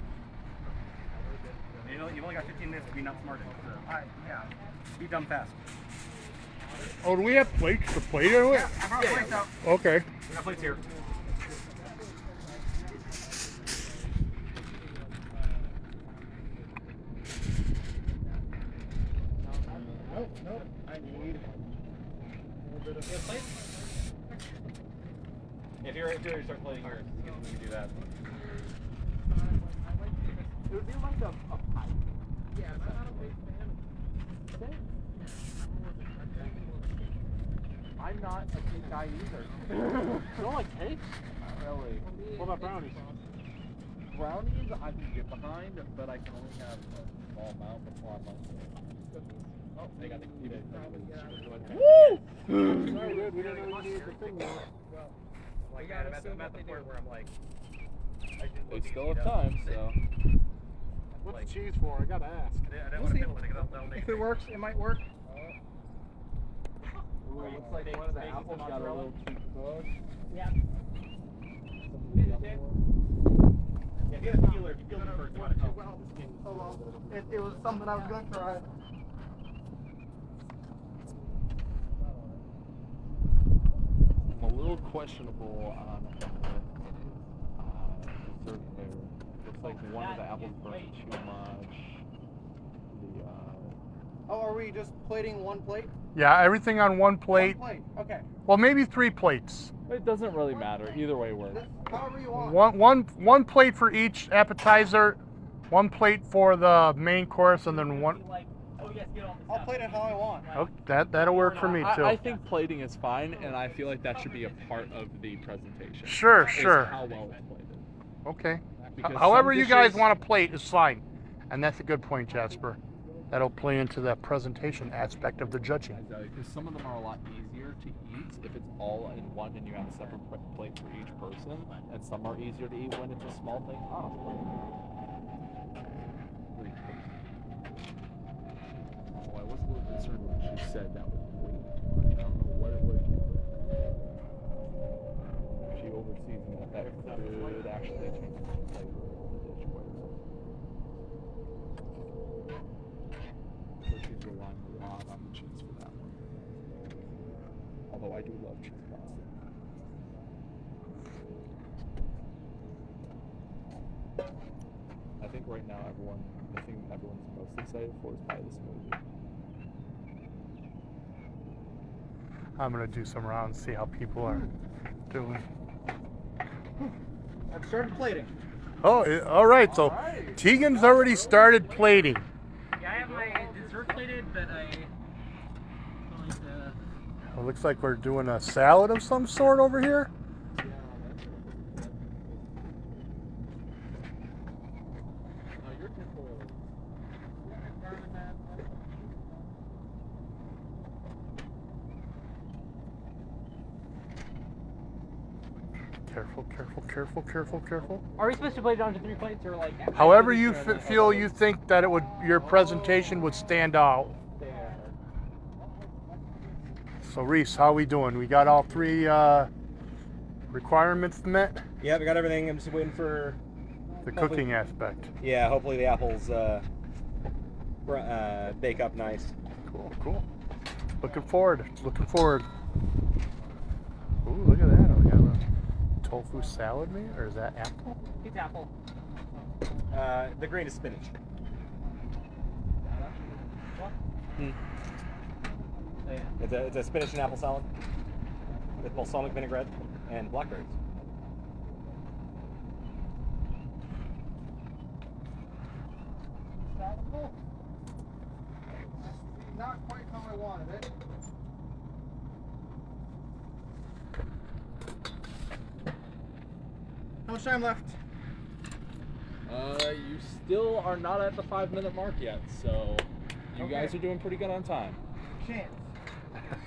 You've only got 15 minutes to be not smart. Yeah. Be dumb fast. Oh, do we have plates to plate it with? I brought plates out. Okay. We got plates here. Nope. I need a little bit of plate. If you're ready to start plating here, you can do that. It would be like a pie. Yeah, I'm not a big fan. I'm not a cake guy either. You don't like cake? Not really. What about brownies? Brownies I can get behind, but I can only have a small amount before I'm like, oh, they got the cake. Woo! Sorry, dude, we don't really need the thing now. Like, I'm at the point where I'm like. They still have time, so. What's the cheese for? I gotta ask. I don't want to fiddle with it because that'll make If it works, it might work. Ooh, it looks like one of the apples got a little too cooked. Yeah. Yeah, Get a peeler. If you peel them first, you want to well, it was something I was gonna try. little questionable on dessert there. Looks like one of the apples burned too much. Oh, are we just plating one plate? Yeah, everything on one plate. One plate. Okay. Well, maybe 3 plates. It doesn't really matter. Either way works. However you want. One plate for each appetizer, 1 plate for the main course, and then one. I'll plate it how I want. Oh, that'll work for me too. I think plating is fine, and I feel like that should be a part of the presentation. Sure, is sure. How well it's plated. Okay. Because However some you guys dishes- want to plate is fine, and that's a good point, Jasper. That'll play into the presentation aspect of the judging. Because some of them are a lot easier to eat if it's all in one and you have a separate plate for each person, and some are easier to eat when it's a small thing on a plate. Oh, I was a little concerned when she said that was way too much. I don't know what it was she put. She oversees that could actually change the flavor of the dish quite a bit. So she's relying a lot on the cheese for that one. Although I do love cheese pasta. I think right now the thing everyone's most excited for is probably the smoothie. I'm gonna do some rounds, see how people are doing. I've started plating. Oh, all right. So Tegan's already started plating. Yeah, I have my dessert plated, but I like to. It looks like we're doing a salad of some sort over here. Careful, careful, careful, careful, careful. Are we supposed to plate it onto 3 plates or like? However you feel you think that your presentation would stand out. So Rhys, how are we doing? We got all 3 requirements met? Yeah, we got everything. I'm just waiting for The cooking aspect. Yeah, hopefully the apples bake up nice. Cool, cool. Looking forward. Looking forward. Ooh, look at that. We got a tofu salad, maybe? Or is that apple? It's apple. The green is spinach. It's a spinach and apple salad with balsamic vinaigrette and blackberries. Not quite how I wanted it. How much time left? You still are not at the 5-minute mark yet, so you guys are doing pretty good on time. Chance.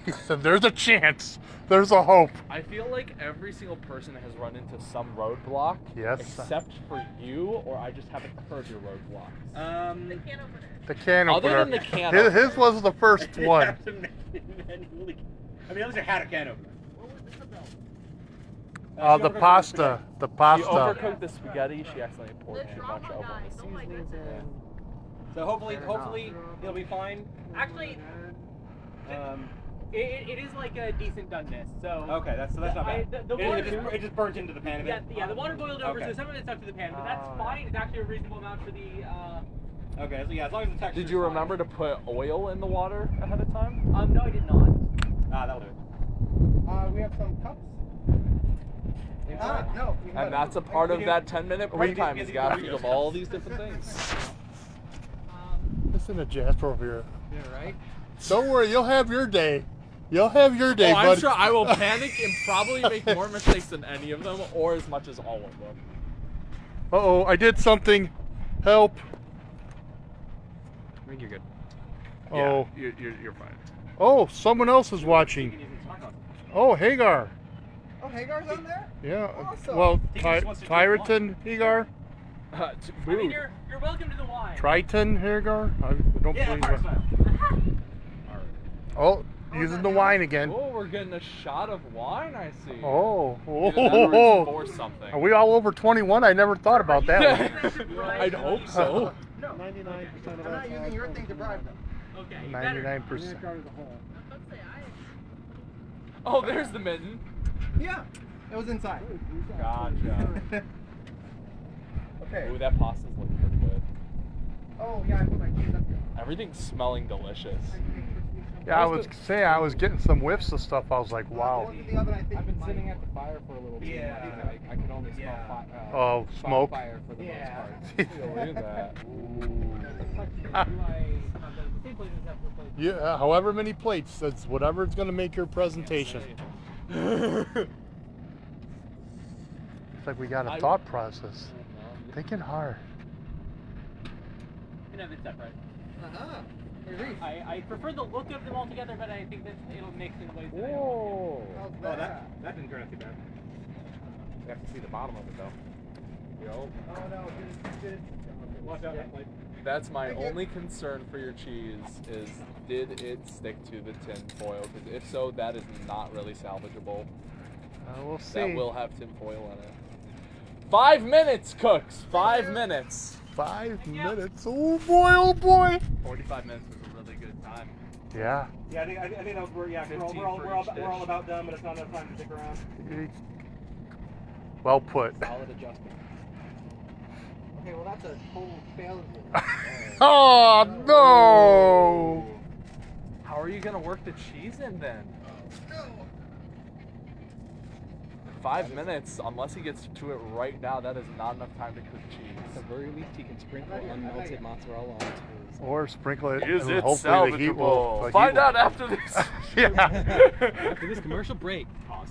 He said there's a chance. There's a hope. I feel like every single person has run into some roadblock. Yes. Except for you, or I just haven't heard your roadblocks. The can opener. The can Other opener. than the can His was the first one. I mean, at least I had a can opener. The pasta. The She pasta. overcooked the spaghetti. She accidentally poured too much over the Don't like seasonings this. in. So hopefully it'll be fine. Actually, it is like a decent doneness. So Okay, that's not bad. The water, It just burnt into the pan a bit. yeah, the water boiled over, Okay. so some of it stuck to the pan, but that's fine. It's actually a reasonable amount for the. Okay, so yeah, as long as the texture. Did you remember to put oil in the water ahead of time? No, I did not. That'll do it. We have some cups. No. you can And let that's it. a part of that 10-minute prep time. get Is the got to Doritos. think of all these different things. Listen to Jasper over here. Yeah, right. Don't worry, you'll have your day. You'll have your day, Oh, I'm bud. sure I will panic and probably make more mistakes than any of them, or as much as all of them. Uh-oh, I did something. Help. I think you're good. Oh. Yeah, you're fine. Oh, someone else is watching. Oh, Hagar. Oh, Hagar's on there? Yeah. Awesome. Well, He just wants to do Tyriton Hagar? I mean, you're welcome to the wine. Triton Hagar? I don't Yeah, believe fire it. smile. Oh, using the wine again. Oh, we're getting a shot of wine, I see. Oh. Either that or it's for something. Are we all over 21? I never thought about that one. I'd hope so. 99% I'm not using your thing to bribe them. Okay, you better. 99%. Let's say I. Oh, there's the mitten. Yeah, it was inside. Gotcha. Okay. Ooh, that pasta's looking pretty good. Oh, yeah, I put my cheese up here. Everything's smelling delicious. Yeah, I was getting some whiffs of stuff. I was like, wow. I've been sitting at the fire for a little too much. I could only smell smoke. fire for the most part. Look at that. Yeah, however many plates, that's whatever's going to make your presentation. It's like we got a thought process. Thinking hard. You know, it's separate. Uh-huh. I prefer the look of them all together, but I think that it'll mix in ways that Whoa! Oh, that didn't turn out too bad. You have to see the bottom of it though. Oh no, did it. Watch out, that plate. That's my only concern for your cheese is did it stick to the tin foil? Because if so, that is not really salvageable. We'll see. That will have tin foil in it. 5 minutes, cooks. 5 minutes. 5 minutes. Oh boy. 45 minutes was a really good time. Yeah. Yeah, I think that was where. Yeah, 15 we're all for each all about done, but it's not enough time to stick around. Well put. Solid adjustment. Okay, well that's a whole failure. Oh no! How are you gonna work the cheese in then? No. 5 minutes, unless he gets to it right now, that is not enough time to cook At cheese. the very least, he can sprinkle unmelted mozzarella onto his. Or sprinkle it. Is and it hopefully the heat will. salvageable? Find out after this. Yeah. After this commercial break, pause.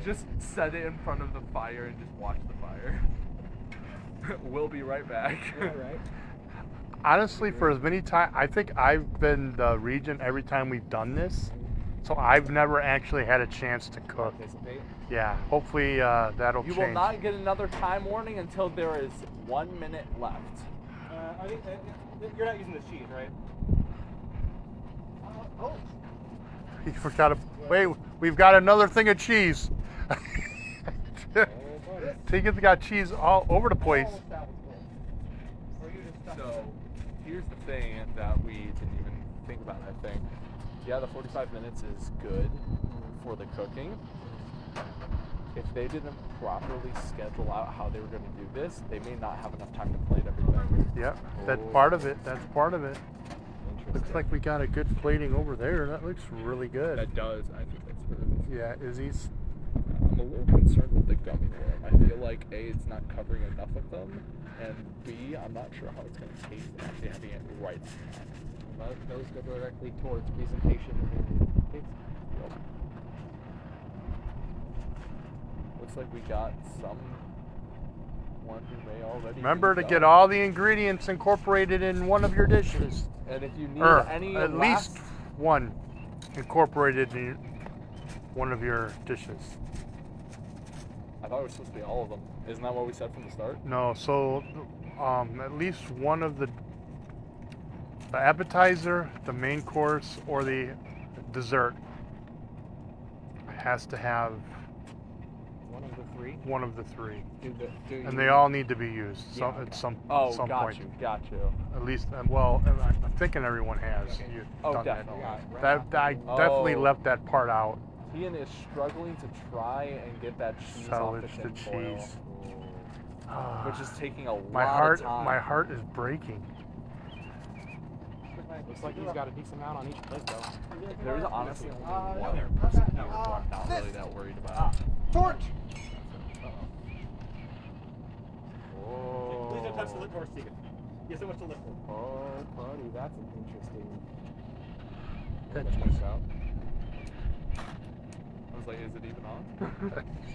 Just set it in front of the fire and just watch the fire. We'll be right back. Yeah, right. Honestly, for as many times, I think I've been the regent every time we've done this. So I've never actually had a chance to cook. Participate. Yeah, hopefully that'll You change. will not get another time warning until there is 1 minute left. I think you're not using the cheese, right? You forgot to wait. We've got another thing of cheese. Tegan's got cheese all over the place. So here's the thing that we didn't even think about, I think. Yeah, the 45 minutes is good for the cooking. If they didn't properly schedule out how they were going to do this, they may not have enough time to plate everything. Yep, that's part of it. That's part of it. Looks like we got a good plating over there. That looks really good. That does. I think that's good. Yeah, Izzy's. I'm a little concerned with the gummy worm. I feel like A, it's not covering enough of them, and B, I'm not sure how it's going to taste actually having it right on top. Those go directly towards presentation and taste. Looks like we got someone who may already. Remember to get all the ingredients incorporated in one of your dishes. And if you need Or any at least one incorporated in one of your dishes. I thought it was supposed to be all of them. Isn't that what we said from the start? No, so at least one of the appetizer, the main course, or the dessert has to have One of the three. one of the three. Do And they all need to be used at some got point. you. At least, well, I'm thinking everyone has. Okay. You've Oh, done definitely. that. I definitely left that part out. Ian is struggling to try and get that cheese Salvage off the the tin foil, cheese. which is taking a lot My of time. heart is breaking. Looks like he's got a decent amount on each plate, though. There's honestly only one person here who I'm not really that worried about. Torch! Whoa. Please don't touch the lip torch, Tegan. You have so much to lift for. Oh, buddy, that's an interesting. That out. I was like, is it even on?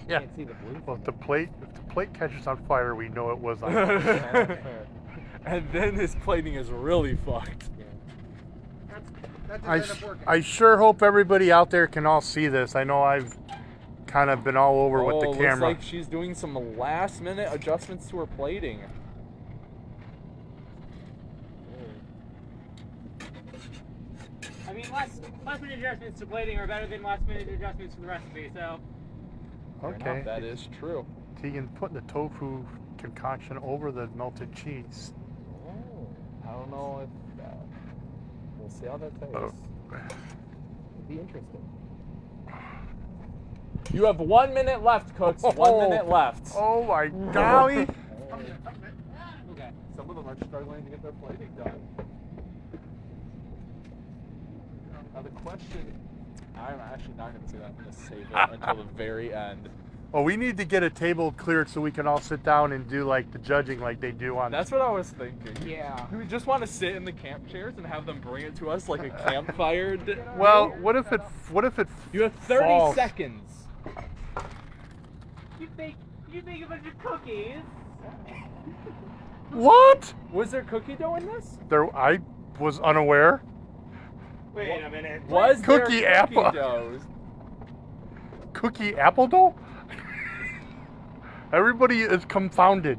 Yeah. Can't see the blue. Well, if the plate catches on fire, we know it was on. And then his plating is really fucked. That I didn't end up working. I sure hope everybody out there can all see this. I know I've kind of been all over with the Looks camera. like she's doing some last minute adjustments to her plating. I mean, last minute adjustments to plating are better than last minute adjustments to the recipe, so. Okay. That is true. Tegan putting the tofu concoction over the melted cheese. I don't know if we'll see how that tastes. Oh. It'd be interesting. You have 1 minute left, Cooks. 1 minute left. Oh my golly. Okay. Some of them are struggling to get their plating done. Now the question, I'm actually not going to say that. I'm going to save it until the very end. Oh, we need to get a table cleared so we can all sit down and do like the judging like they do on. That's what I was thinking. Yeah. We just want to sit in the camp chairs and have them bring it to us like a campfire. Well, what if it You have 30 falls? seconds. You bake a bunch of cookies. What? Was there cookie dough in this? I was unaware. Wait a minute. Was Cookie there apple. cookie dough? Cookie apple dough? Everybody is confounded.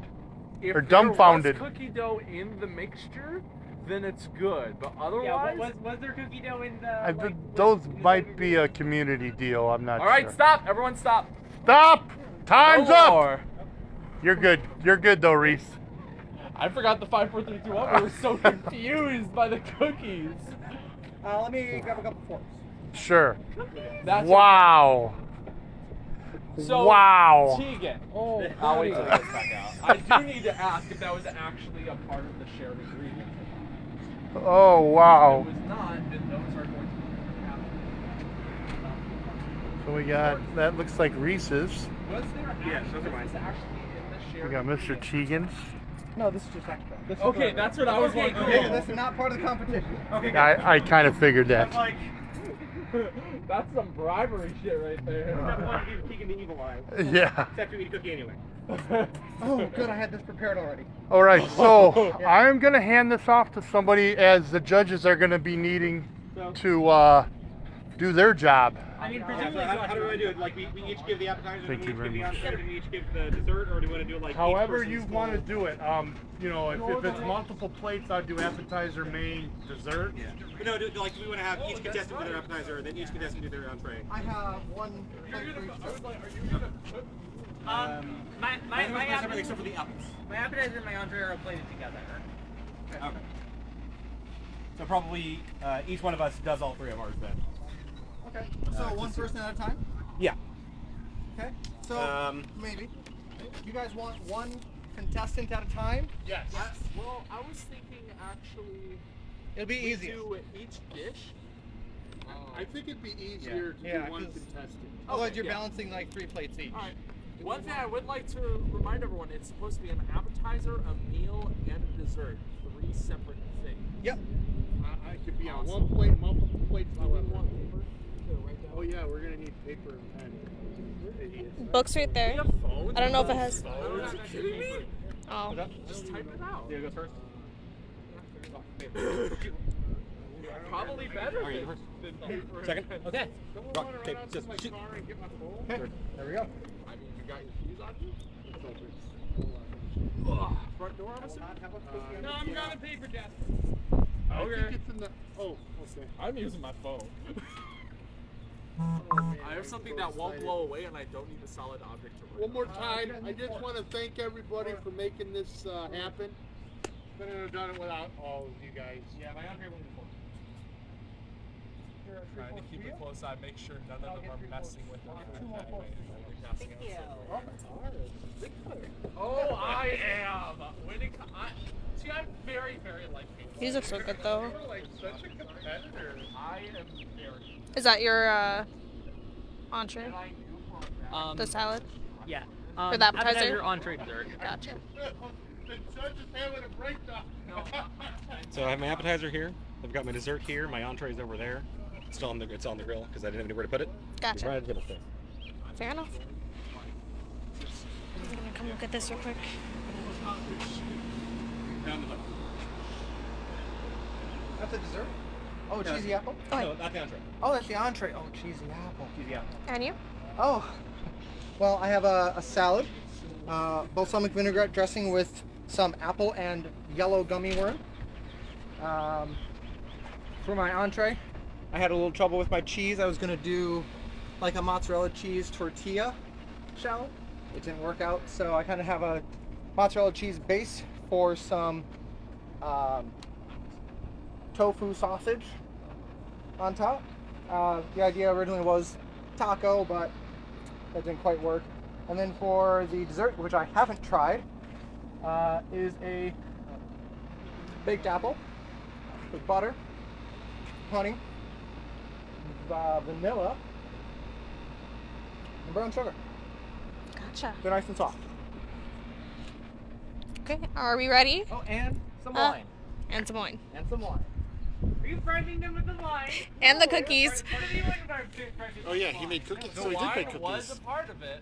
If Or dumbfounded. there was cookie dough in the mixture, then it's good. But otherwise, Yeah, was there cookie dough in the? Those might be a community deal. I'm not all right, sure. stop! Everyone, stop! Stop! Time's No up. more. You're good. You're good though, Rhys. I forgot the 5, 4, 3, 2, 1. I was so confused by the cookies. Let me grab a couple forks. Sure. That's Wow. So, Wow. Tegan. I'll wait till he gets back out. I do need to ask if that was actually a part of the shared agreement. Oh wow. If it was not, then those are going to happen. So we got, that looks like Rhys's. Was there Yes, those are mine. actually in the shared We got Mr. Tegan's. No, this is just extra. This is Okay, that's what I was wondering. Yeah, this is not part of the competition. Okay, I kind of figured that. like, That's some bribery shit right there. Tegan the evil eye. Yeah. Except you eat a cookie anyway. Oh, good. I had this prepared already. All right, so I'm going to hand this off to somebody as the judges are going to be needing to do their job. I mean, Yeah, presumably. so how do we want to do it? Like, we each give the appetizer, Thank and you we very each give the much. entree, and we each give the dessert, or do we want to do it like However each person's you full? want to do it. You know, if it's multiple plates, I'd do appetizer, main, dessert. Yeah. But no, like we want to have each contestant do their appetizer, and then each contestant do their entree. I have one plate for each. My everything except for the apples. My appetizer and my entree are plated together. Okay. So probably each one of us does all three of ours then. Okay. So one person at a time? Yeah. Okay. So maybe. You guys want one contestant at a time? Yes. Well, I was thinking actually It'll be easier. do each dish. I think it'd be easier to Yeah, do one 'cause- contestant. Otherwise, you're yeah. balancing like 3 plates each. All right. One thing I would like to remind everyone, it's supposed to be an appetizer, a meal, and a dessert. 3 separate things. Yep. I could be on one plate, multiple plates, Do we however. want paper to write down? Oh yeah, we're gonna need paper and pen. We're idiots. Book's right there. We have phones? I don't know if it has. Phones? Are you kidding me? Oh. Just type it out. Yeah, go first. Probably better Alright, than paper. Second. Okay. Don't Rock, run paper, around to my scissors, shoot. car and get my phone. Okay. There we go. I mean, you got your keys on you? Ugh, front door, I'm assuming? No, I'm grabbing paper, Jeff. I Okay. think it's in the. Oh, okay. I'm using my phone. I have something that won't blow away and I don't need a solid object to write. One more time, I just want to thank everybody for making this happen. Couldn't have done it without all of you guys. Yeah, my entree will be full. Trying to keep a close eye, make sure none of them are messing with their food anyway. Thank you. Oh, I am winning. See, I'm very, very like people. These look so good though. You're like such a competitor. I am very. Is that your entree? And I knew for a fact. The salad? Yeah. For the appetizer? entree, dessert. Gotcha. The judge is having a breakdown. So I have my appetizer here. I've got my dessert here. My entree's over there. It's on the grill because I didn't have anywhere to put it. Gotcha. Right up there. Fair enough. I'm gonna come look at this real quick. That's the dessert? Oh, cheesy apple? Oh, No, not the entree. Oh, that's the entree. Oh, cheesy apple. Cheesy apple. and you? Oh, well, I have a salad, balsamic vinaigrette dressing with some apple and yellow gummy worm. For my entree, I had a little trouble with my cheese. I was gonna do like a mozzarella cheese tortilla shell. It didn't work out, so I kind of have a mozzarella cheese base for some tofu sausage on top. The idea originally was taco, but that didn't quite work. And then for the dessert, which I haven't tried, is a baked apple with butter, honey, vanilla, and brown sugar. Gotcha. They're nice and soft. Okay, are we ready? Oh, and some wine. And some wine. And some wine. Are you frightening them with the wine? And the cookies. Oh yeah, he made cookies. The So he did wine make was cookies. a part of it.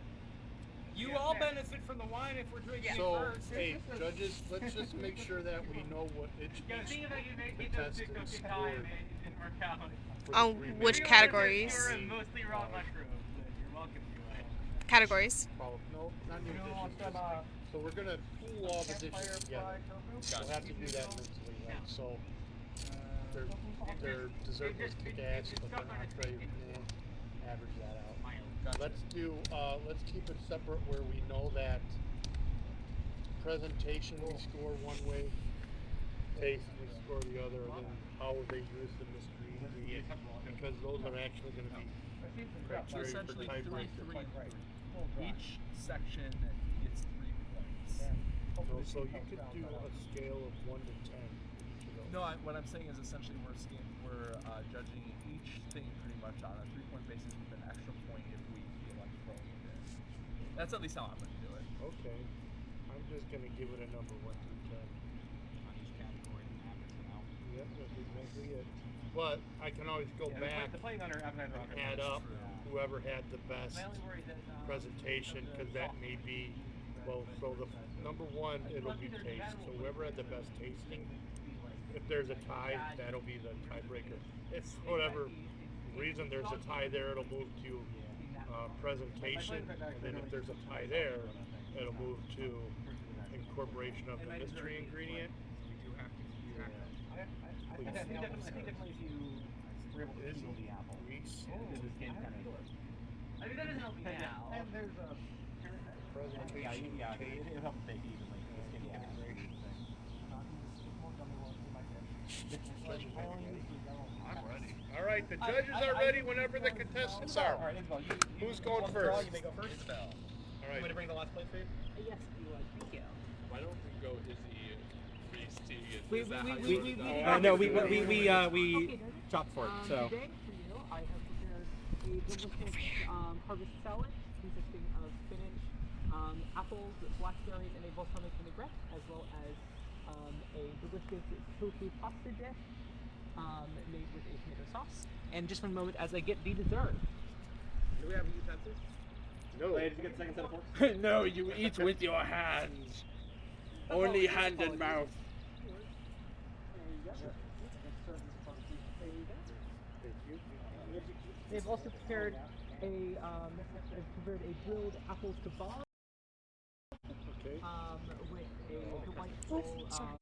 You all benefit from the wine if we're drinking So, it first. hey, judges, let's just make sure that we know what each Yeah, see if I can get those big contestant cookie time scored. and work out. On which categories? Mostly raw mushrooms. You're welcome to it. Categories. Well, no, not new dishes. So we're gonna pool all the dishes together. We'll have to do that mentally, right? So their dessert was kick-ass, but their entree, average that out. Let's keep it separate where we know that presentation we score one way, taste we score the other, and then how they use the mystery ingredient, because those are actually going to be criteria for Essentially, tiebreaker. Each section gets 3 points. So you could do a scale of 1 to 10. Each of those. No, what I'm saying is essentially we're judging each thing pretty much on a 3-point basis with an extra point if we feel like throwing it in. That's at least how I'm going to do it. Okay. I'm just going to give it a number 1 through 10. On each category and average it out. Yep, that's exactly it. But I can always go back The playing on our appetizer and add up whoever had the best presentation, because that may be, well, so the number 1, it'll be taste. So whoever had the best tasting, if there's a tie, that'll be the tiebreaker. If for whatever reason there's a tie there, it'll move to presentation, and then if there's a tie there, it'll move to incorporation of the mystery ingredient. I think definitely if you were able to feel the apple. Rhys. This game kind of I think that doesn't help you now. And there's a Presentation. it'll help bake evenly. I'm ready. All right, the judges are ready whenever the contestants are. All right, Isobel, Who's going first? You may go first. Isobel. All You want right. to bring the last plate for you? Yes, you would. Thank you. Why don't we go Izzy, Rhys, Tegan? We- Is that we- how we- you we- want it? we- No, Okay, chopped for it. So. Today for you, I have prepared a delicious harvest salad consisting of spinach, apples, blackberries, and a balsamic vinaigrette, as well as a delicious tofu pasta dish made with a tomato sauce. And just one moment as I get the dessert. Do we have utensils? No. Did you get the second set of forks? No, you eat with your hands. Only hand and mouth. They've also prepared a grilled apple kebab Okay. with a delightful sour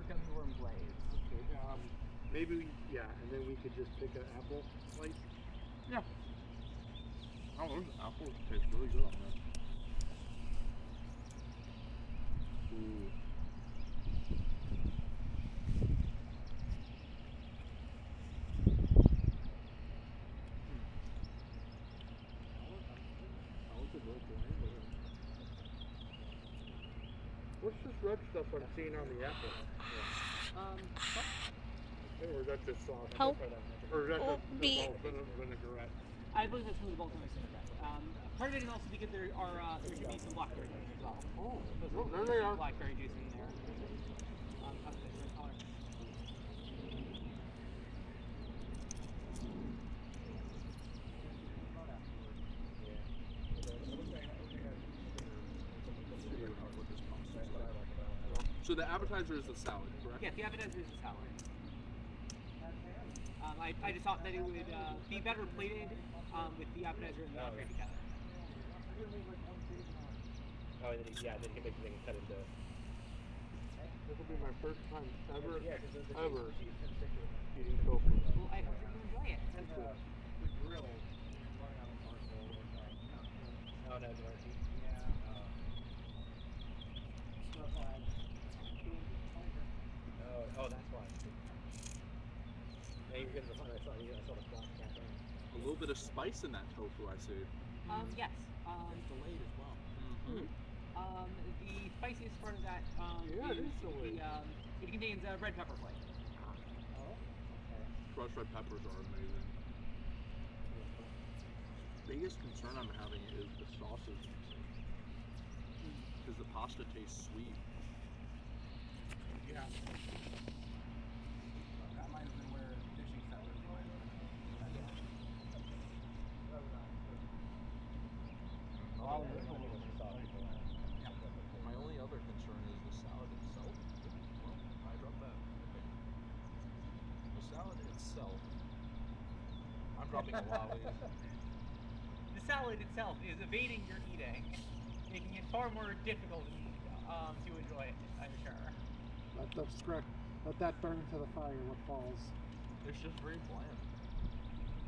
gummy worm glaze. Maybe, and then we could just pick an apple slice. Yeah. Oh, those apples taste really good on that. Ooh. What's this red stuff I'm seeing on the apple? Or is that just sauce? Help. Or is that Oh, the be- vinaigrette? I believe that's from the balsamic vinaigrette. Part of it is also because there could be some blackberry juice as well. Oh, There's there they are. blackberry juice in there. Has a different color. So the appetizer is the salad, correct? Yeah, the appetizer is a salad. I just thought that it would be better plated with the appetizer and the entree together. Oh, then you can make the thing cut into. This will be my first time ever eating tofu. Well, I hope you enjoy it. Oh, no, Oh, that's why. Yeah, you're getting the fun. I saw the black back there. A little bit of spice in that tofu, I see. Yes. delayed as well. The spiciest part of that Yeah, it is delayed. it contains red pepper flake. Crushed red peppers are amazing. Biggest concern I'm having is the sausage mixing. Because the pasta tastes sweet. Yeah. That might have been where fishing fell in. My only other concern is the salad itself. Well, I dropped that. Okay. The salad itself. I'm dropping a lot of these. The salad itself is evading your eating, making it far more difficult to enjoy it, I'm sure. Let that burn to the fire what falls. It's just very bland.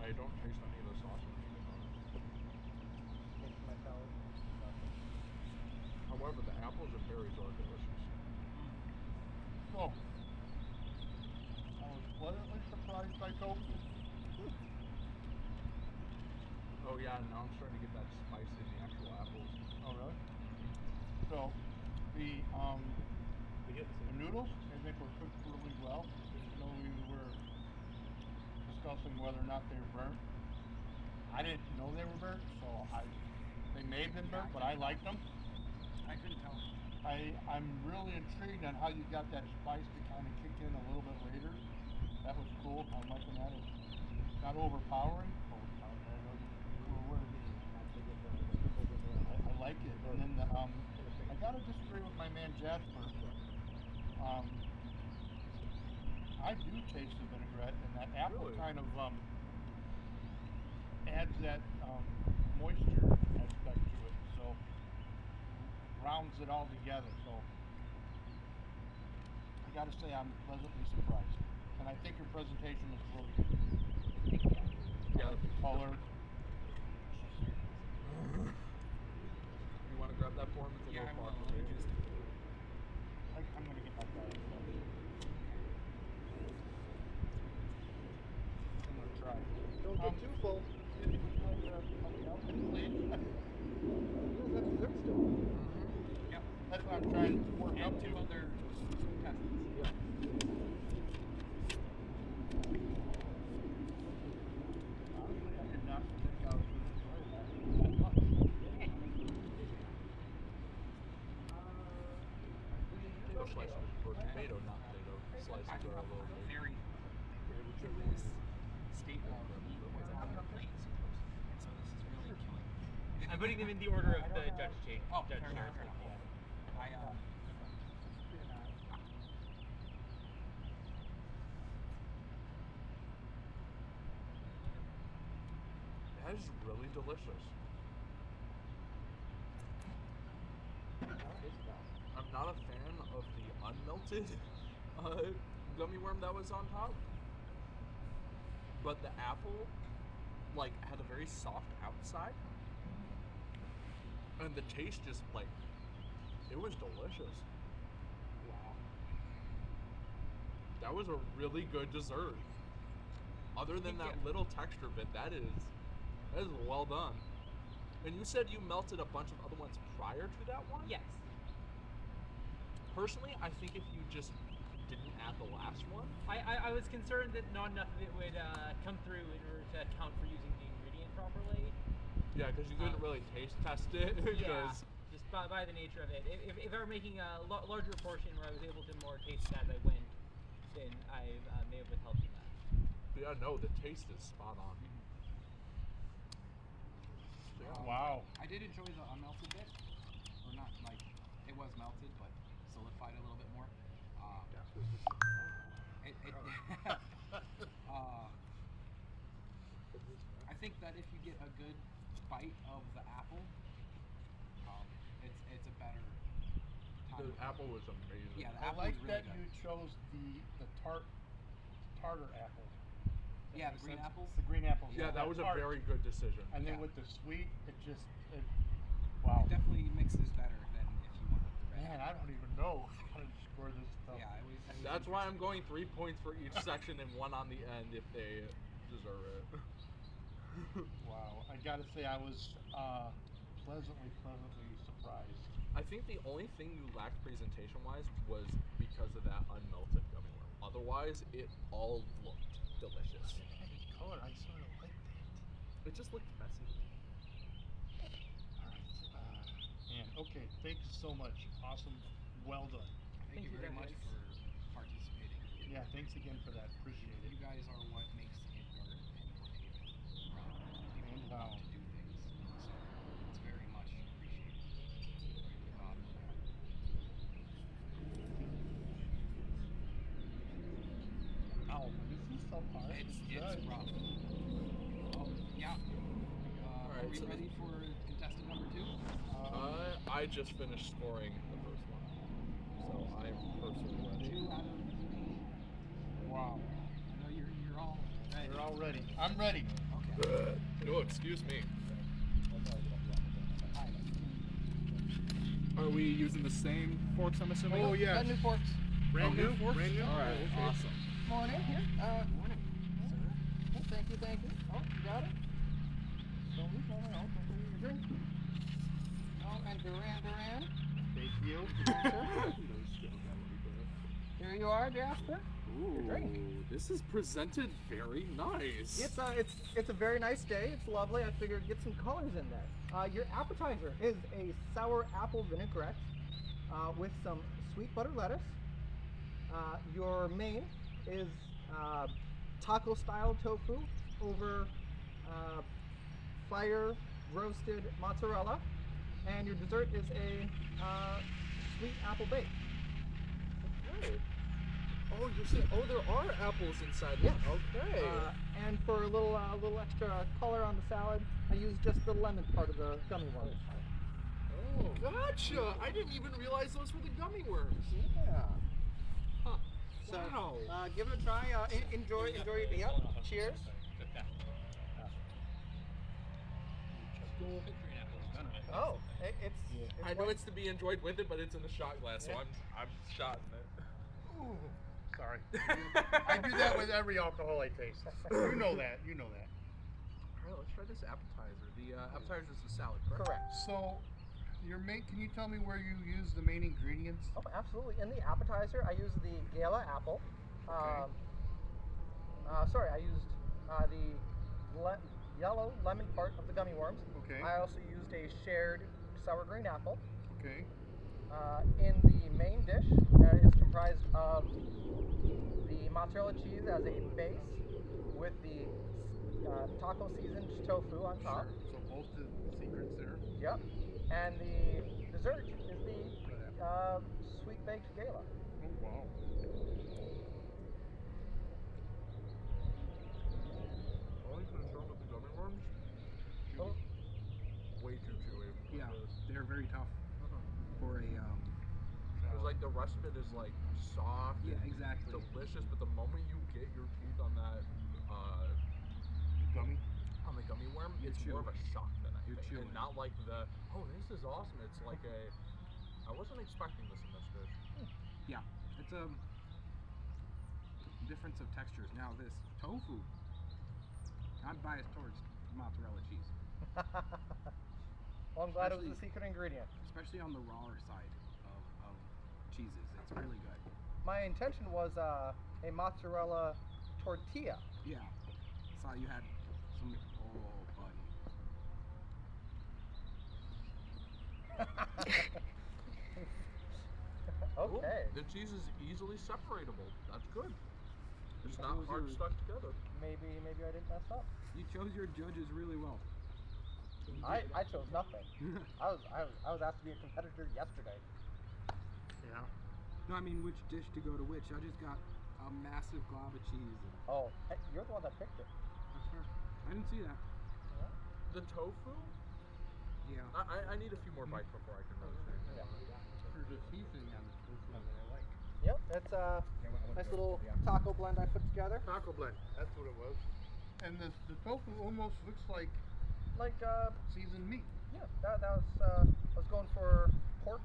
I don't taste any of the sausage. However, the apples and berries are delicious. Oh. I was pleasantly surprised by tofu. Oh yeah, now I'm starting to get that spice in the actual apples. Oh really? So the noodles I think were cooked really well. Even though we were discussing whether or not they were burnt. I didn't know they were burnt, so they may have been burnt, but I liked them. I couldn't tell. I'm really intrigued on how you got that spice to kind of kick in a little bit later. That was cool. I'm liking that. It's not overpowering. I like it. And then I gotta disagree with my man Jasper. I do taste the vinaigrette, and that apple kind of adds that moisture aspect to it. So rounds it all together. So I gotta say I'm pleasantly surprised. And I think your presentation was really good. Yeah, the color. You want to grab that for him? It's a little far from me. I'm gonna get my guy. I'm gonna try. Don't get too full. Would you like something else, please? That's good still. Yep. That's what I'm trying to work And up two to. other contestants. Yeah. Honestly, I did not think I was going to enjoy that much. Tomato slices, or tomato, not potato slices, are a little big. Very staple of what's on your plate. So this is really killing me. I'm putting them in the order of the judge change. Oh, judge fair enough, fair change. enough. That is really delicious. I'm not a fan of the unmelted gummy worm that was on top, but the apple like had a very soft outside, and the taste just like it was delicious. Wow. That was a really good dessert. Other than that little texture bit, that is well done. And you said you melted a bunch of other ones prior to that one? Yes. Personally, I think if you just didn't add the last one. I was concerned that not enough of it would come through in order to account for using the ingredient properly. Yeah, because you couldn't really taste test it. Yeah, just by the nature of it. If I were making a larger portion where I was able to more taste it as I went, then I may have withheld from that. But yeah, no, the taste is spot on. So yeah. Wow. I did enjoy the unmelted bit, or not like it was melted, but solidified a little bit more. I think that if you get a good bite of the apple, it's a better time. The apple was amazing. Yeah, the I apple like was really that good. you chose the tartar apple. Yeah, the green apples. The green apples. Yeah, that was a tart. very good decision. And then Yeah. with the sweet, wow. It definitely mixes better than if you went with the red. Man, I don't even know how to score this stuff. Yeah, it was. That's why I'm going 3 points for each section and 1 on the end if they deserve it. Wow. I gotta say I was pleasantly surprised. I think the only thing you lacked presentation-wise was because of that unmelted gummy worm. Otherwise, it all looked delicious. Any color, I sort of like that. It just looked messy. Alright, man, okay, thank you so much. Awesome, well done. Thank you very much for participating. Yeah, thanks again for that, appreciate it. You guys are what makes Midgard and Northaven run. And down. To do things. So it's very much appreciated. Ow, this is so hard. It's rough. Oh, yeah. Are we ready for contestant number 2? I just finished scoring the first one, so I'm personally ready. 2 out of 8. Wow. I know you're all ready. You're all ready. I'm ready. Okay. Oh, excuse me. Are we using the same forks, I'm assuming? Oh, yeah. Got new forks. Brand new? forks? Brand new? All right, Okay. awesome. Morning. Here. Morning. Oh, thank you. Oh, you got it? Don't be falling out. Don't leave your drink. Oh, and Duran. Thank you. Here you are, Jasper. Ooh, drink. this is presented very nice. It's a very nice day. It's lovely. I figured get some colors in there. Your appetizer is a sour apple vinaigrette with some sweet butter lettuce. Your main is taco style tofu over fire roasted mozzarella, and your dessert is a sweet apple bake. Okay. Oh, you're saying, there are apples inside. Yeah. Okay. And for a little extra color on the salad, I used just the lemon part of the gummy worms. Oh, gotcha. I didn't even realize those were the gummy worms. Yeah. Huh. So, Wow. give it a try. Enjoy. Yep. Cheers. Oh, it's. I know it's to be enjoyed with it, but it's in the shot glass, so I'm shotting it. Ooh, sorry. I do that with every alcohol I taste. You know that. All right, let's try this appetizer. The appetizer is the salad, correct? Correct. So, can you tell me where you use the main ingredients? Oh, absolutely. In the appetizer, I used the Gala apple. Okay. I used the yellow lemon part of the gummy worms. Okay. I also used a shared sour green apple. Okay. In the main dish, is comprised of the mozzarella cheese as a base with the taco seasoned tofu on top. Sure. So both the secrets there. Yep. And the dessert is the sweet baked gala. Oh wow. Only concerned with the gummy worms? Oh. Way too chewy. Yeah, they're very tough for a. Because like the rest of it is like soft, Yeah, and exactly. delicious, but the moment you get your teeth on that Gummy. on the gummy worm, You it's chew. more of a shock than I You're think, chewing. and not like the this is awesome. It's like I wasn't expecting this in this dish. Yeah, it's a difference of textures. Now this tofu, I'm biased towards mozzarella cheese, Well, I'm glad it was Especially- the secret ingredient. especially on the rawer side of cheeses. It's really good. My intention was a mozzarella tortilla. Yeah, saw you had some. Oh, buddy. Okay. The cheese is easily separatable. That's good. It's You not chose hard your- stuck together. Maybe I didn't mess up. You chose your judges really well. I chose nothing. I was asked to be a competitor yesterday. Yeah. No, I mean which dish to go to which. I just got a massive glob of cheese. And Oh, hey, you're the one that picked it. that's fair. I didn't see that. The tofu? Yeah. I need a few more bites before I can really say. Yeah. For the seasoning on the tofu that I like. Yep, it's a nice little taco blend I put together. Taco blend. That's what it was. And the tofu almost looks like Like seasoned meat. yeah, that was I was going for pork.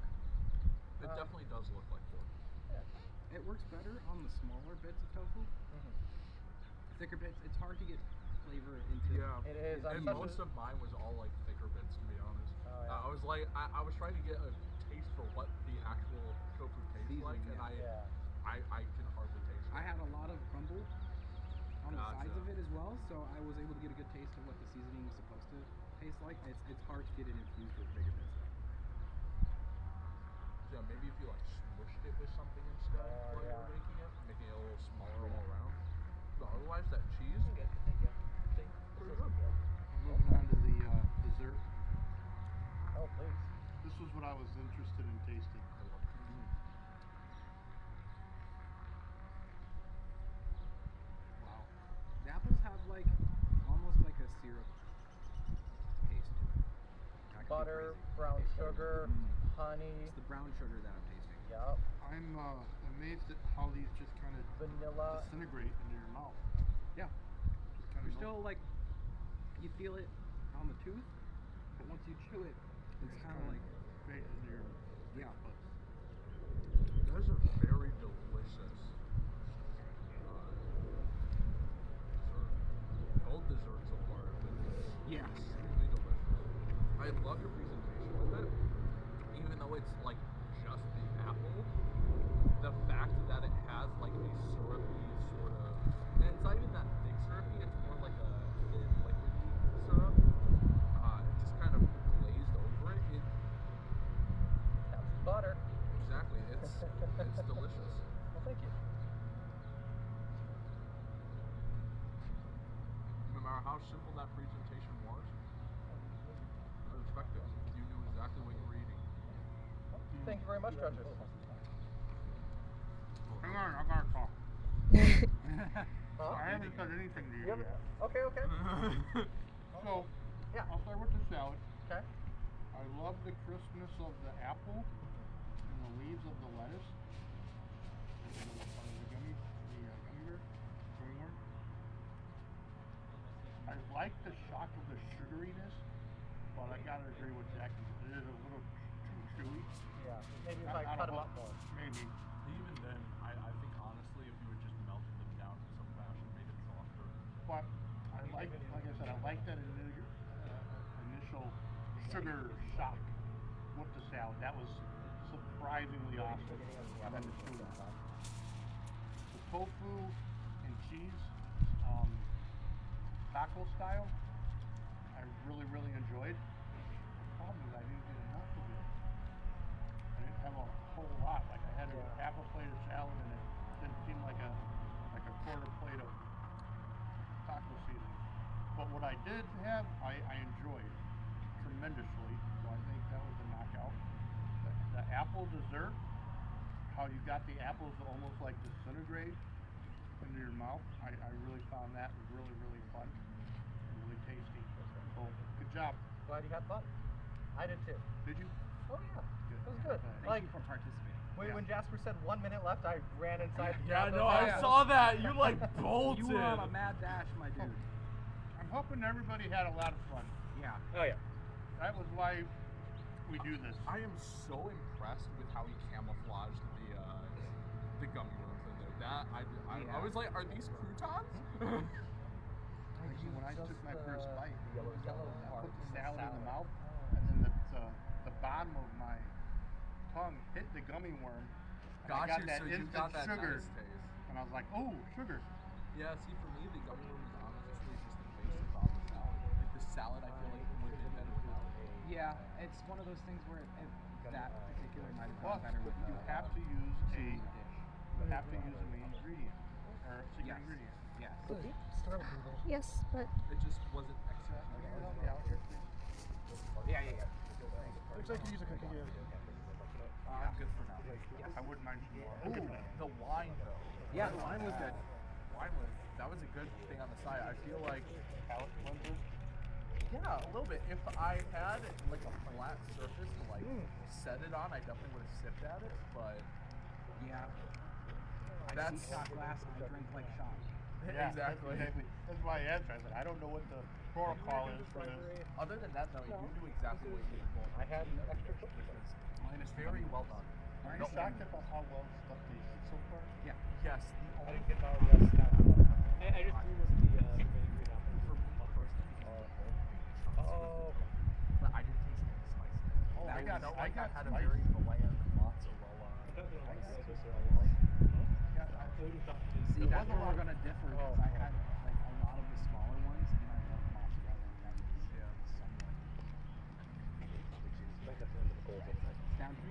It definitely does look like pork. It works better on the smaller bits of tofu. The thicker bits, it's hard to get flavor into. Yeah. It is. I'm And such most a, of mine was all like thicker bits, to be honest. I was like, I was trying to get a taste for what the actual tofu tastes like, and I can hardly taste it. I had a lot of crumble on the Gotcha. sides of it as well, so I was able to get a good taste of what the seasoning is supposed to taste like. It's hard to get it infused with bigger bits. Yeah, maybe if you like smushed it with something instead while you were making it, making it a little smaller all around. But otherwise, that cheese, pretty good. Moving on to the dessert. Oh, please. This was what I was interested in tasting. Wow. The apples have like almost like a syrup taste to it. I could be Butter, crazy. brown It's sugar, honey. It's the brown sugar that I'm tasting. Yep. I'm amazed at how these just kind of Vanilla. disintegrate into your mouth. Yeah. Just kind You're of still like, you feel it on the tooth, but once you chew it, it's kind of like, straight into your yeah. Those are very delicious dessert. Both desserts so far have been Yes. extremely delicious. I love your presentation with it, even though it's like just the apple. The fact that it has like a syrupy sort of, and it's not even that thick syrupy, it's more like a thin liquidy syrup. Just kind of glazed over it. That's butter. Exactly, it's delicious. Well, thank you. No matter how simple that presentation was, unexpected. You knew exactly what you were eating. Thank you very much, judges. Hang on, I gotta talk. Huh? I haven't said anything to you You yet. Okay, okay. So, Yeah. I'll start with the salad. Okay. I love the crispness of the apple and the leaves of the lettuce. The gummy bear, gummy worm. I like the shock of the sugariness, but I gotta agree with Jack. It is a little too chewy. Yeah. Maybe if I cut them up more. Maybe. Even then, I think honestly, if you had just melted them down in some fashion, made it softer. But I like I said, I like that initial sugar shock with the salad. That was surprisingly awesome. The tofu and cheese, taco style, I really, really enjoyed. The problem is I didn't get enough of it. I didn't have a whole lot. Like I had half a plate of salad and it didn't seem like a quarter plate of taco seasoning. But what I did have, I enjoyed tremendously. So I think that was a knockout. The apple dessert, how you got the apples to almost like disintegrate into your mouth. I really found that really, really fun. Really tasty. So good job. Glad you had fun. I did too. Did you? Oh yeah. Good. It was good. Thank Like you for participating. when Jasper said 1 minute left, I ran inside. to Yeah, grab no, those I apples. saw that. You like bolted. You were on a mad dash, my dude. I'm hoping everybody had a lot of fun. Yeah. Oh yeah. That was why we do this. I am so impressed with how he camouflaged the gummy worms in there. That I was like, are these croutons? When I took my first bite, I yellow put the salad in the mouth, Oh. and then the bottom of my tongue hit the gummy worm. And I got that so you instant got that sugar, nice taste. and I was like, "Oh, sugar!" Yeah, see, for me, the gummy worm is honestly just the basis of the salad. Like the salad, I feel like would have been better without it. Yeah, it's one of those things where that particular might have Well, gone better with you have to use a dish. a main ingredient or a secret Yes. ingredient. Yes. Yes, but It just wasn't extra. Yeah, yeah, yeah. Looks like you use a cookie here. I'm good for now. I wouldn't mind some more. Ooh, the wine though. Yeah, the wine was good. That was a good thing on the side. I feel like, Palate cleanser. yeah, a little bit. If I had like a flat surface to like set it on, I definitely would have sipped at it. But Yeah. I That's- see shot glass, I drink like shot. Yeah, exactly. That's why I asked. I said, I don't know what the protocol is for this. Other than that, though, you knew exactly what you were going. I had extra cookies. Mine is very well done. Are you shocked about how well stuff tasted so far? Yeah. Yes. I didn't get that yet. I just threw was the green apple. For me, first, Oh. but I didn't taste any spice got felt I like got I had a spicy. very bland mozzarella. See, that's where we're gonna differ because I had like a lot of the smaller ones, and I love mozzarella that is somewhat, which is down to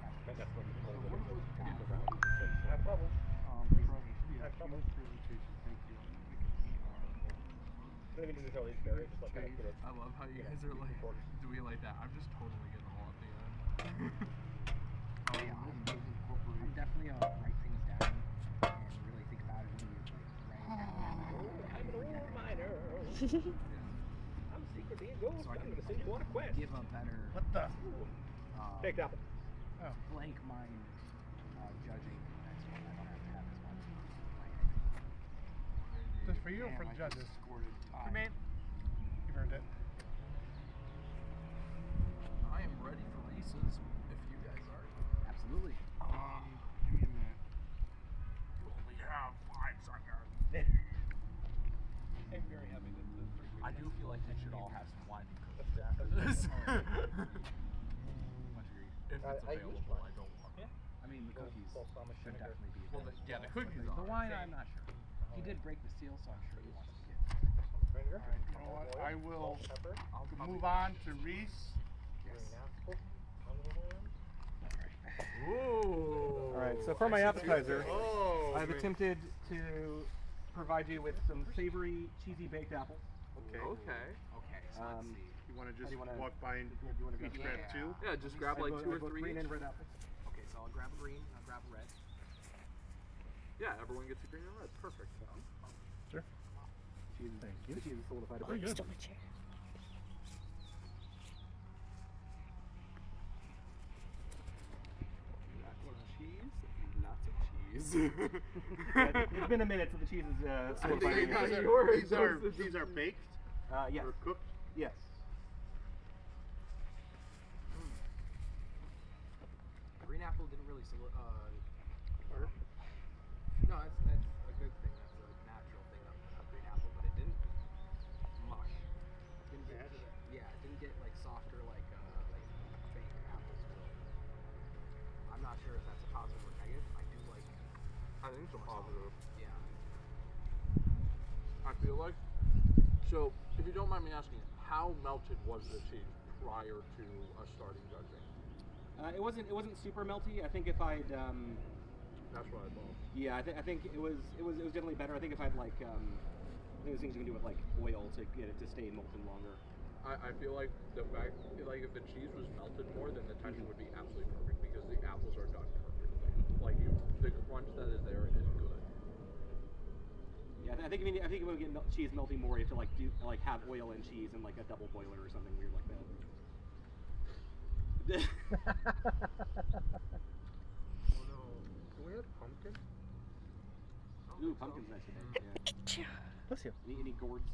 I love how you guys are like doing it like that. I'm just totally getting all at the end. I'm definitely write things down and really think about it when you like write down. I'm an old miner. I'm secretly a ghost. So I I'm can gonna sing you on a quest. give a better What the? Baked apple. blank mind judging the next one. I don't have to have as much in my head. Just for you or And for the I judges? just scored it You time. man, you've earned it. I am ready for Rhys's if you guys are. Absolutely. Give me a minute. You only have 5 seconds. I'm very happy that the 3 I do feel like we should all have some winding cookies after this. Much agreed. If it's available, I don't want it. I mean, the cookies should definitely be Well, available. yeah, the cookies The are. wine, I'm not sure. He did break the seal, so I'm sure he wants to get. Alright, you know what? I will move on to Rhys. All right, so for my appetizer, I've attempted to provide you with some savory, cheesy baked apples. Okay. Okay. Okay, so let's see. You want to just do you wanna- walk by and each grab two? Yeah, just grab I like go- 2 I or go 3 green each. and red apples. Okay, so I'll grab a green, I'll grab a red. Yeah, everyone gets a green and red. Perfect. Sure. Cheese, Thank you. The cheese is solidified a Oh, bit. you stole my chair. Lots of cheese. It's been a minute, so the cheese is solidified. These a bit. these are baked Yes. or cooked. Yes. Green apple didn't really no, that's a good thing. That's a natural thing of green apple, but it didn't mush. It didn't get, it didn't get like softer like baked apples will. I'm not sure if that's a positive or negative. I do like. I think it's a positive. Yeah. I feel like. So, if you don't mind me asking, how melted was the cheese prior to us starting judging? It wasn't super melty. I think if I'd That's what I thought. yeah, I think it was definitely better. I think if I'd like I think there's things you can do with like oil to get it to stay molten longer. I feel like the fact, like if the cheese was melted more, then the tension would be absolutely perfect because the apples are done perfectly. Like the crunch that is there is good. Yeah, I think if you want to get cheese melting more, you have to like have oil and cheese in like a double boiler or something weird like that. Oh no! Can we have pumpkin? Ooh, pumpkin's nice today. Yeah. Bless you. Any gourds?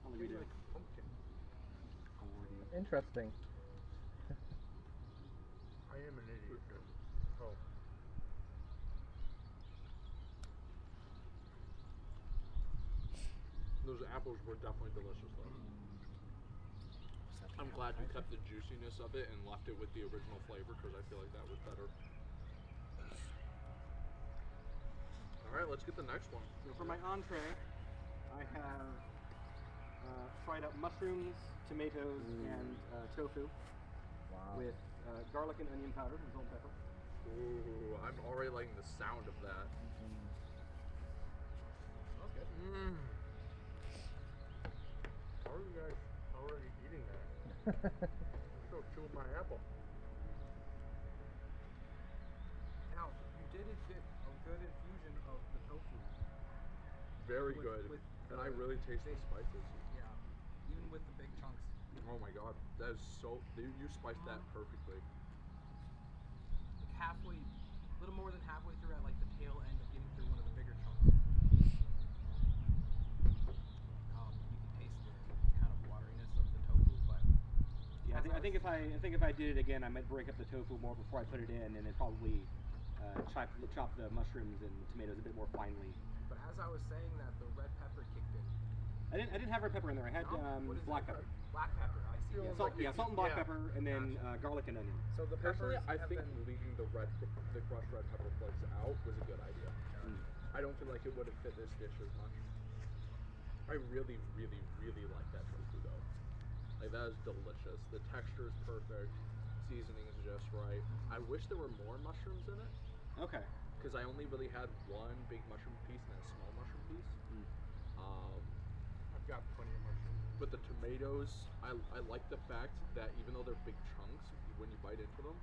How long are you doing? Pumpkin. Interesting. I am an idiot. Oh. Those apples were definitely delicious though. I'm glad you kept the juiciness of it and left it with the original flavor because I feel like that was better. Alright, let's get the next one. So for my entree, I have fried up mushrooms, tomatoes, and tofu with garlic and onion powder and salt and pepper. Ooh, I'm already liking the sound of that. Mmm. How are you guys already eating that? So chew my apple. Now, you did get a good infusion of the tofu. Very With- good. with And the I really taste the big- spices. Yeah, even with the big chunks. Oh my god, that is so. You spiced that perfectly. Like halfway, a little more than halfway through at like the tail end of getting through one of the bigger chunks. You can taste the kind of wateriness of the tofu, but Yeah, I think if I did it again, I might break up the tofu more before I put it in, and then probably chop the mushrooms and tomatoes a bit more finely. But as I was saying that, the red pepper kicked in. I didn't have red pepper in there. I had black pepper. Black pepper, I see. Yeah, salt and black pepper, and then garlic and onion. So the personally, I think leaving the crushed red pepper flakes out was a good idea. I don't feel like it would have fit this dish as much. I really, really, really like that tofu though. Like that is delicious. The texture is perfect. Seasoning is just right. I wish there were more mushrooms in it. Okay. Because I only really had one big mushroom piece and a small mushroom piece. I've got plenty of mushrooms. But the tomatoes, I like the fact that even though they're big chunks, when you bite into them,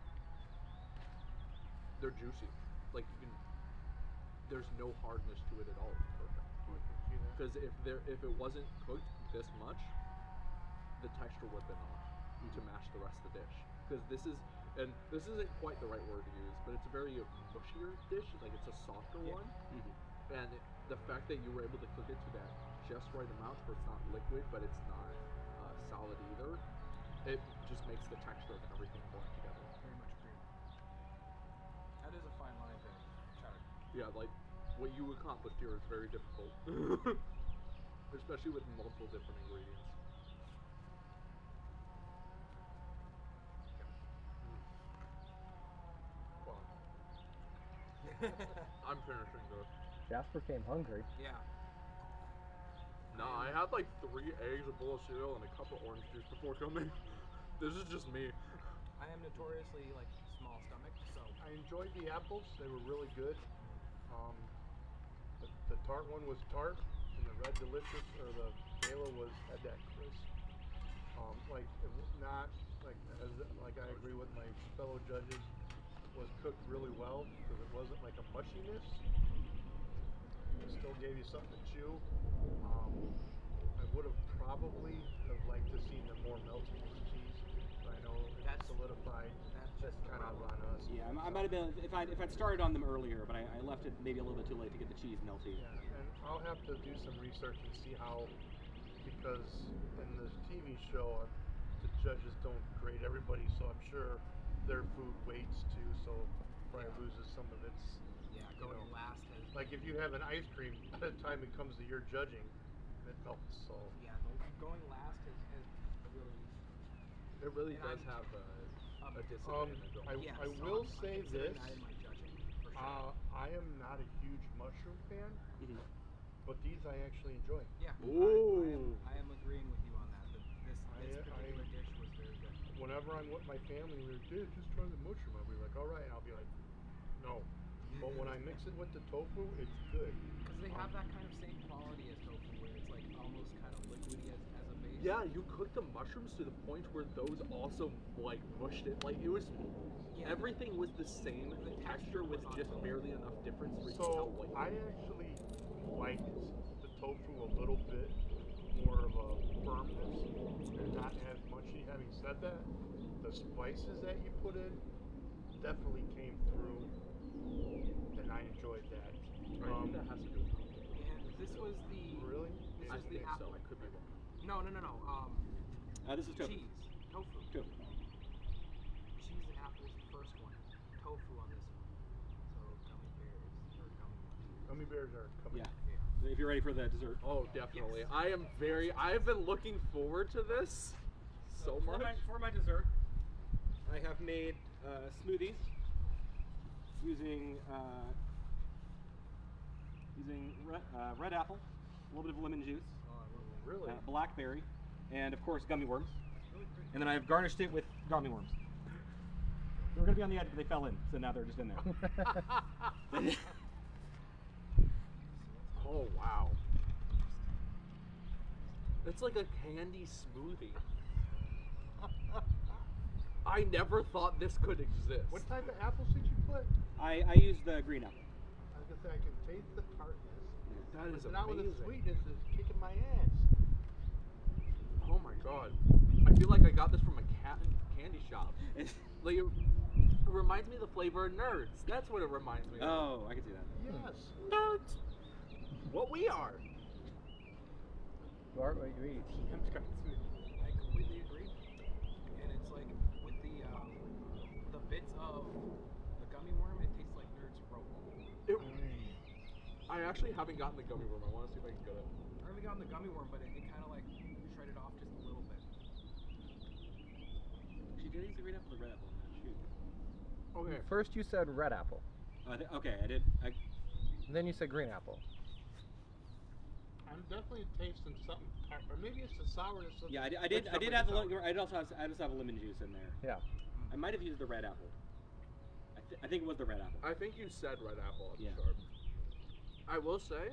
they're juicy. Like you can, there's no hardness to it at all. It's perfect. Because if it wasn't cooked this much, the texture would have been off to match the rest of the dish. Because this isn't quite the right word to use, but it's a very mushier dish. Like it's a softer one, and the fact that you were able to cook it to that just right amount where it's not liquid, but it's not solid either, it just makes the texture of everything blend together. Very much agree. That is a fine line to try to. Yeah, like what you accomplished here is very difficult, especially with multiple different ingredients. I'm finishing this. Jasper came hungry. Yeah. No, I had like 3 eggs, a bowl of cereal, and a cup of orange juice before coming. This is just me. I am notoriously like small stomach, so I enjoyed the apples. They were really good. The tart one was tart, and the red delicious or the gala had that crisp. Like not like I agree with my fellow judges. Was cooked really well because it wasn't like a mushiness. It still gave you something to chew. I would have probably liked to see the more melted cheese, but I know it's solidified. That's kind of on us. Yeah, I might have been if I'd started on them earlier, but I left it maybe a little bit too late to get the cheese melty. Yeah, and I'll have to do some research and see how, because in the TV show the judges don't grade everybody, so I'm sure their food weights too, so probably loses some of its. Yeah, going last has. Like if you have an ice cream, by the time it comes to your judging, it melts. So. Yeah, going last has really. It really does have a disadvantage. I will say this. My judging, for sure. I am not a huge mushroom fan, but these I actually enjoy. Yeah. Ooh. I am agreeing with you on that. This particular dish was very good. Whenever I'm with my family, we're like, dude, just try the mushroom. I'll be like, all right, and I'll be like, no. But when I mix it with the tofu, it's good. Because they have that kind of same quality as tofu, where it's like almost kind of liquidy as a base. Yeah, you cook the mushrooms to the point where those also like mushed it. Like it was, everything was the same. The texture was just barely enough difference. So I actually liked the tofu a little bit more of a firmness and not as mushy. Having said that, the spices that you put in definitely came through, and I enjoyed that. I think that has to do with it. And this was the. Really? I This was think the apple. so. I could be wrong. No. This is tofu. Cheese. Tofu. Tofu. Cheese and apple is the first one. Tofu on this one. So gummy bears or Gummy bears are coming. Yeah. If you're ready for the dessert. Oh, definitely. Yes. I've been looking forward to this so much. For my dessert, I have made smoothies using red apple, a little bit of lemon juice, Really? blackberry, and of course gummy worms. And then I have garnished it with gummy worms. They were going to be on the edge, but they fell in, so now they're just in there. Oh wow. It's like a candy smoothie. I never thought this could exist. What type of apples did you put? I used the green apple. I was gonna say I can taste the tartness. That is But now with the amazing. sweetness, it's kicking my ass. Oh my god. I feel like I got this from a candy shop. Like it reminds me of the flavor of Nerds. That's what it reminds me of. Oh, I can see that. Yes. Nerds. What we are. You are what you eat. I completely agree. And it's like with the bits of the gummy worm, it tastes like Nerds rope. I actually haven't gotten the gummy worm. I want to see if I can get it. I to get on the gummy worm, but it kind of like shredded off just a little bit. She did use the green apple or red apple on that. Shoot. Okay. First you said red apple. Okay, I did. And then you said green apple. I'm definitely tasting something tart, or maybe it's the sourness of. Yeah, I did have the. I also have lemon juice in there. Yeah. I might have used the red apple. I think it was the red apple. I think you said red apple. I'm Yeah. sure. I will say,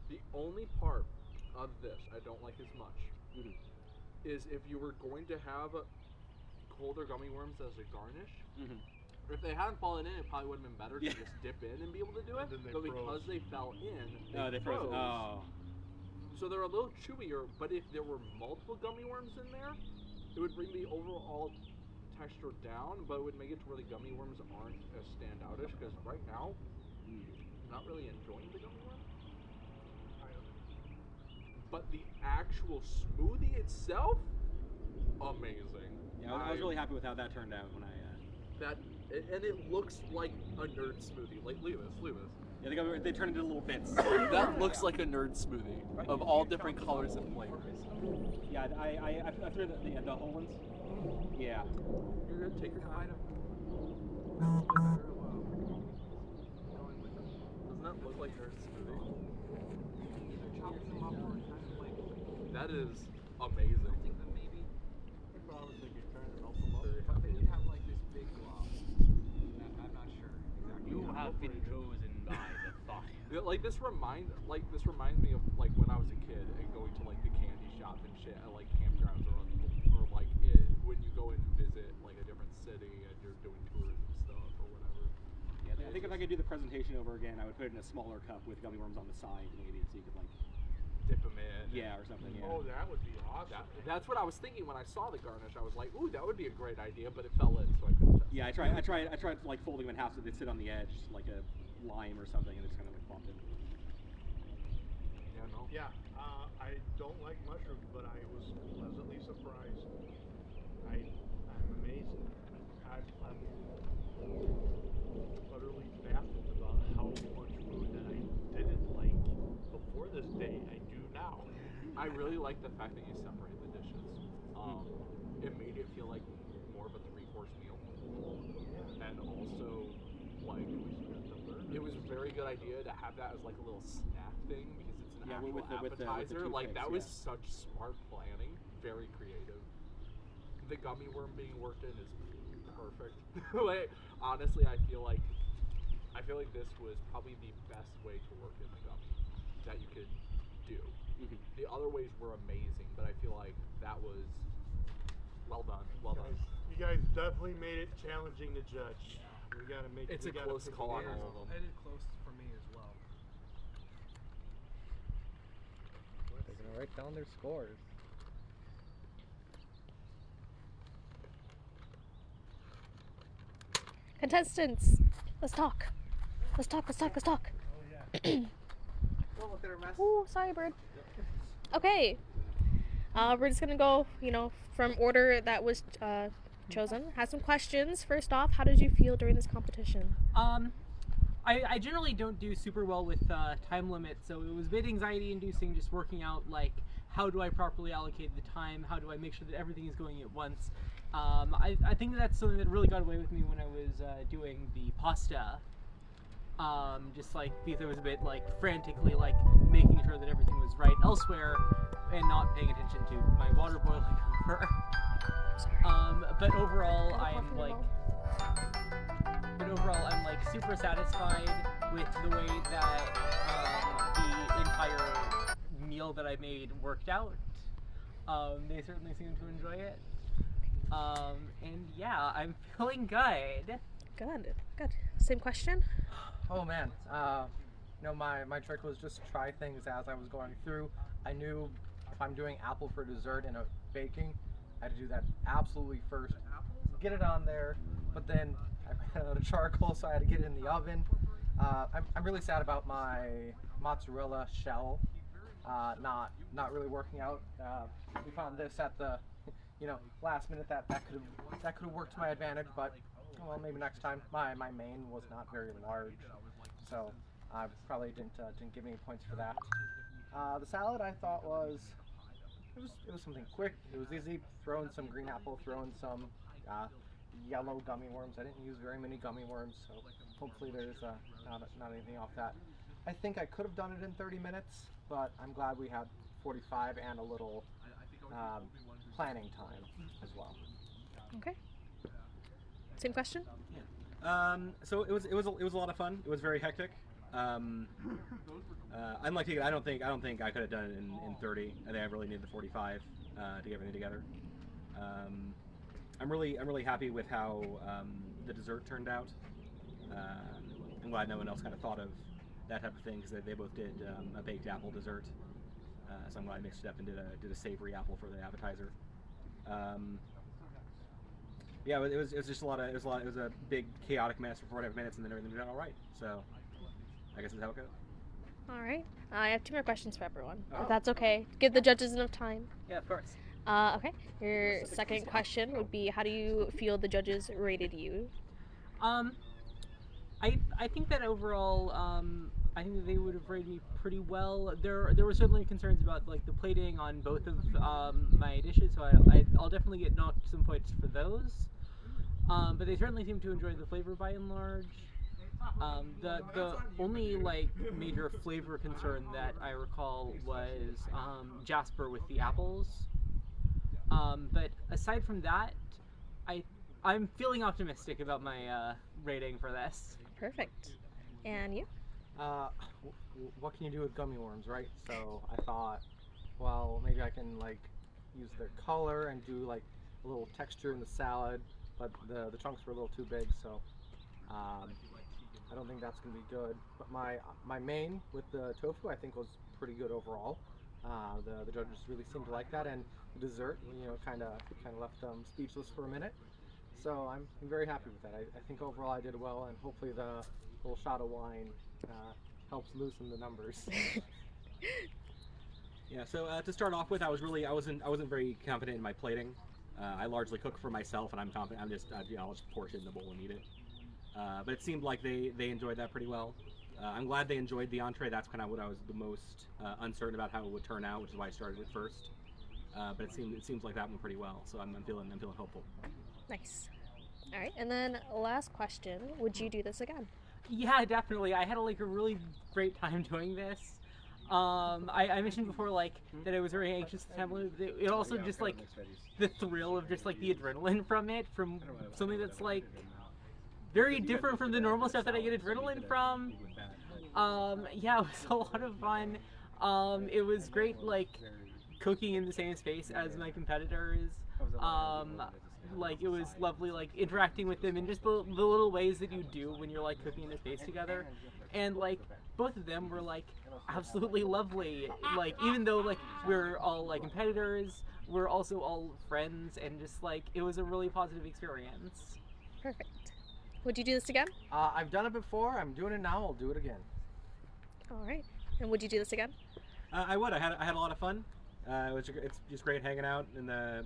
the only part of this I don't like as much is if you were going to have colder gummy worms as a garnish. If they hadn't fallen in, it probably would have been better to just dip in and be able to do it. But because they fell in, they froze. Oh. So they're a little chewier, but if there were multiple gummy worms in there, it would bring the overall texture down, but it would make it to where the gummy worms aren't as standoutish, because right now, I'm not really enjoying the gummy worm. But the actual smoothie itself, amazing. Yeah, I was really happy with how that turned out when and it looks like a nerd smoothie. Like, look at this. Yeah, they turned into little bits. That looks like a nerd smoothie of all different colors and flavors. Yeah, I threw the whole ones. Yeah. You're gonna take your time. Doesn't that look like nerd smoothie? That is amazing. I think that maybe. I was thinking trying to melt them up. But then you have like this big glob. I'm not sure exactly. You have been chosen by the thought. Like this reminds me of like when I was a kid and going to like the candy shop and shit at like campgrounds or like when you go and visit like a different city and you're doing tourism stuff or whatever. Yeah, I think if I could do the presentation over again, I would put it in a smaller cup with gummy worms on the side, maybe, so you could like dip them in. Yeah, or something. Yeah. Oh, that would be awesome. That's what I was thinking when I saw the garnish. I was like, ooh, that would be a great idea, but it fell in, so I couldn't. Yeah, I tried like folding them in half so they'd sit on the edge like a lime or something, and it's kind of like bumped in. Yeah, no. Yeah, I don't like mushrooms, but I was pleasantly surprised. I'm amazed. I'm utterly baffled about how much food that I didn't like before this day I do now. I really like the fact that you separate the dishes. It made it feel like more of a 3-course meal. Yeah. And also, like, it was a very good idea to have that as like a little snack thing because it's an actual appetizer. Like that was such smart planning, very creative. The gummy worm being worked in is perfect. Like, honestly, I feel like this was probably the best way to work in the gummy that you could do. The other ways were amazing, but I feel like that was well done. You guys definitely made it challenging to judge. We gotta make it's a close call on all of them. I did close for me as well. They're gonna write down their scores. Contestants, let's talk. Let's talk. Oh yeah. Don't look at her mess. Ooh, sorry, bird. Okay. We're just gonna go, from order that was chosen. Have some questions. First off, how did you feel during this competition? I generally don't do super well with time limits, so it was a bit anxiety-inducing just working out, like, how do I properly allocate the time? How do I make sure that everything is going at once? I think that's something that really got away with me when I was doing the pasta. Just like because I was a bit like frantically like making sure that everything was right elsewhere and not paying attention to my water boiling over. But overall I'm like super satisfied with the way that the entire meal that I made worked out. They certainly seem to enjoy it. And yeah, I'm feeling good. Good. Same question? Oh man, my trick was just try things as I was going through. I knew if I'm doing apple for dessert in a baking, I had to do that absolutely first. Get it on there, but then I ran out of charcoal, so I had to get it in the oven. I'm really sad about my mozzarella shell not really working out. We found this at the last minute that could have worked to my advantage, but well, maybe next time. My main was not very large, so I probably didn't give any points for that. The salad I thought it was something quick. It was easy. Throwing some green apple, throwing some yellow gummy worms. I didn't use very many gummy worms, so hopefully there's not anything off that. I think I could have done it in 30 minutes, but I'm glad we had 45 and a little planning time as well. Okay. Same question? So it was a lot of fun. It was very hectic. Unlike Tegan, I don't think I could have done it in 30. I think I really needed the 45 to get everything together. I'm really happy with how the dessert turned out. I'm glad no one else kind of thought of that type of thing, because they both did a baked apple dessert. So I'm glad I mixed it up and did a savory apple for the appetizer. Yeah, it was just it was a big chaotic mess for 45 minutes, and then everything turned out all right. So I guess that's how it goes. All right. I have 2 more questions for everyone, if that's okay. Give the judges enough time. Yeah, of course. Okay. Your second question would be, how do you feel the judges rated you? I think that overall, I think that they would have rated me pretty well. There were certainly concerns about like the plating on both of my dishes, so I'll definitely get knocked some points for those. But they certainly seem to enjoy the flavor by and large. The only like major flavor concern that I recall was Jasper with the apples. But aside from that, I'm feeling optimistic about my rating for this. Perfect. And you? What can you do with gummy worms, right? So I thought, well, maybe I can like use their color and do like a little texture in the salad, but the chunks were a little too big, so I don't think that's gonna be good. But my main with the tofu, I think, was pretty good overall. The judges really seemed to like that, and the dessert, kind of left them speechless for a minute. So I'm very happy with that. I think overall I did well, and hopefully the little shot of wine helps loosen the numbers. Yeah. So to start off with, I wasn't very confident in my plating. I largely cook for myself, and I'm confident. I'll just pour it in the bowl and eat it. But it seemed like they enjoyed that pretty well. I'm glad they enjoyed the entree. That's kind of what I was the most uncertain about how it would turn out, which is why I started it first. But it seems like that went pretty well. So I'm feeling hopeful. Nice. All right. And then last question: would you do this again? Yeah, definitely. I had a really great time doing this. I mentioned before that I was very anxious to have one. It also just the thrill of just the adrenaline from something that's very different from the normal stuff that I get adrenaline from. Yeah, it was a lot of fun. It was great cooking in the same space as my competitors. It was lovely interacting with them and just the little ways that you do when you're cooking in a space together. And both of them were absolutely lovely. Even though we're all competitors, we're also all friends, and just it was a really positive experience. Perfect. Would you do this again? I've done it before. I'm doing it now. I'll do it again. All right. And would you do this again? I would. I had a lot of fun. It's just great hanging out in the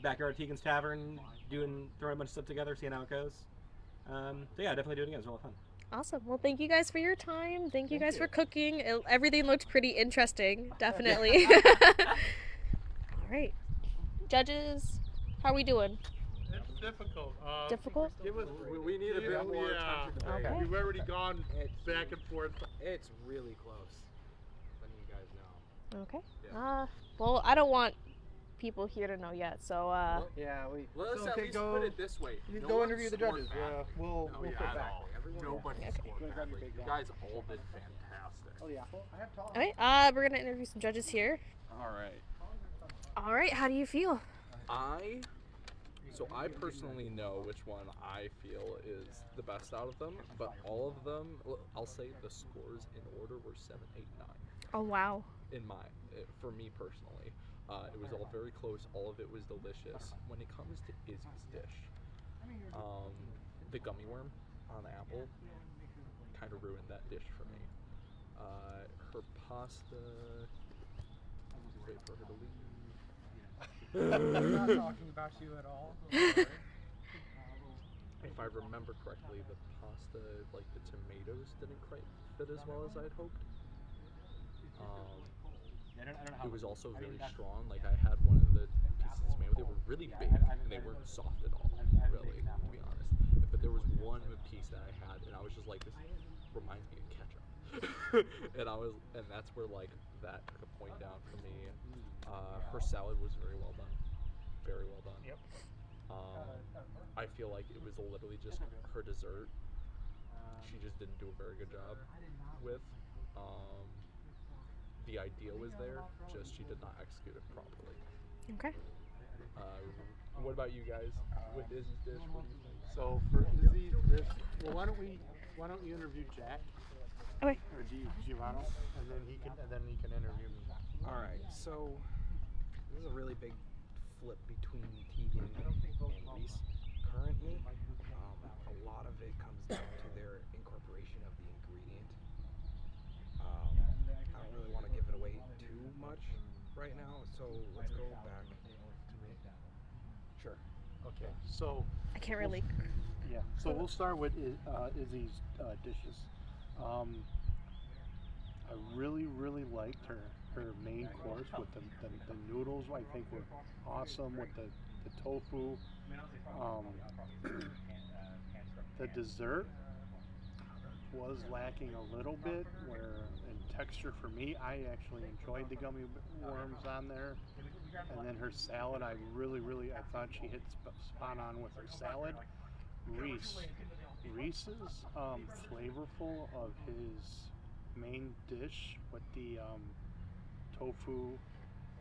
backyard of Tegan's Tavern, throwing a bunch of stuff together, seeing how it goes. So yeah, definitely do it again. It was a lot of fun. Awesome. Well, thank you guys for your time. Thank you guys for cooking. Everything looked pretty interesting, definitely. All right. Judges, how are we doing? It's difficult. Difficult? We need a bit more attention. Okay. We've already gone back and forth. It's really close. Letting you guys know. Okay. Yeah. Well, I don't want people here to know yet, so Yeah, Let's at least put it this way. You No go one interview the scored judges. bad. We'll put back. Nobody Okay. scored badly. You guys all did fantastic. Oh, the apple? I have tall. all right. We're gonna interview some judges here. All right. All right. How do you feel? So I personally know which one I feel is the best out of them, but all of them, I'll say the scores in order were 7, 8, 9. Oh wow. For me personally, it was all very close. All of it was delicious. When it comes to Izzy's dish, the gummy worm on the apple kind of ruined that dish for me. Her pasta. Wait for her to leave. I'm not talking about you at all. If I remember correctly, the pasta, the tomatoes didn't quite fit as well as I'd hoped. It was also very strong. Like I had one of the pieces of tomato. They were really big and they weren't soft at all, really, to be honest. But there was one piece that I had, and I was just like, this reminds me of ketchup. and that's where like that took a point down for me. Her salad was very well done, very well done. Yep. I feel like it was literally just her dessert. She just didn't do a very good job with. The idea was there, just she did not execute it properly. Okay. What about you guys with Izzy's dish? What do you think? So for Izzy's dish, well, why don't you interview Jack? Okay. Or Giovanni, and then he can interview me. All right, so this is a really big flip between Tegan and Rhys currently. A lot of it comes down to their incorporation of the ingredient. I don't really want to give it away too much right now, so let's go back to me. Sure. Okay. So I can't really. Yeah. So we'll start with Izzy's dishes. I really liked her main course with the noodles. I think were awesome with the tofu. The dessert was lacking a little bit, where in texture for me, I actually enjoyed the gummy worms on there. And then her salad, I thought she hit spot on with her salad. Rhys's flavorful of his main dish with the tofu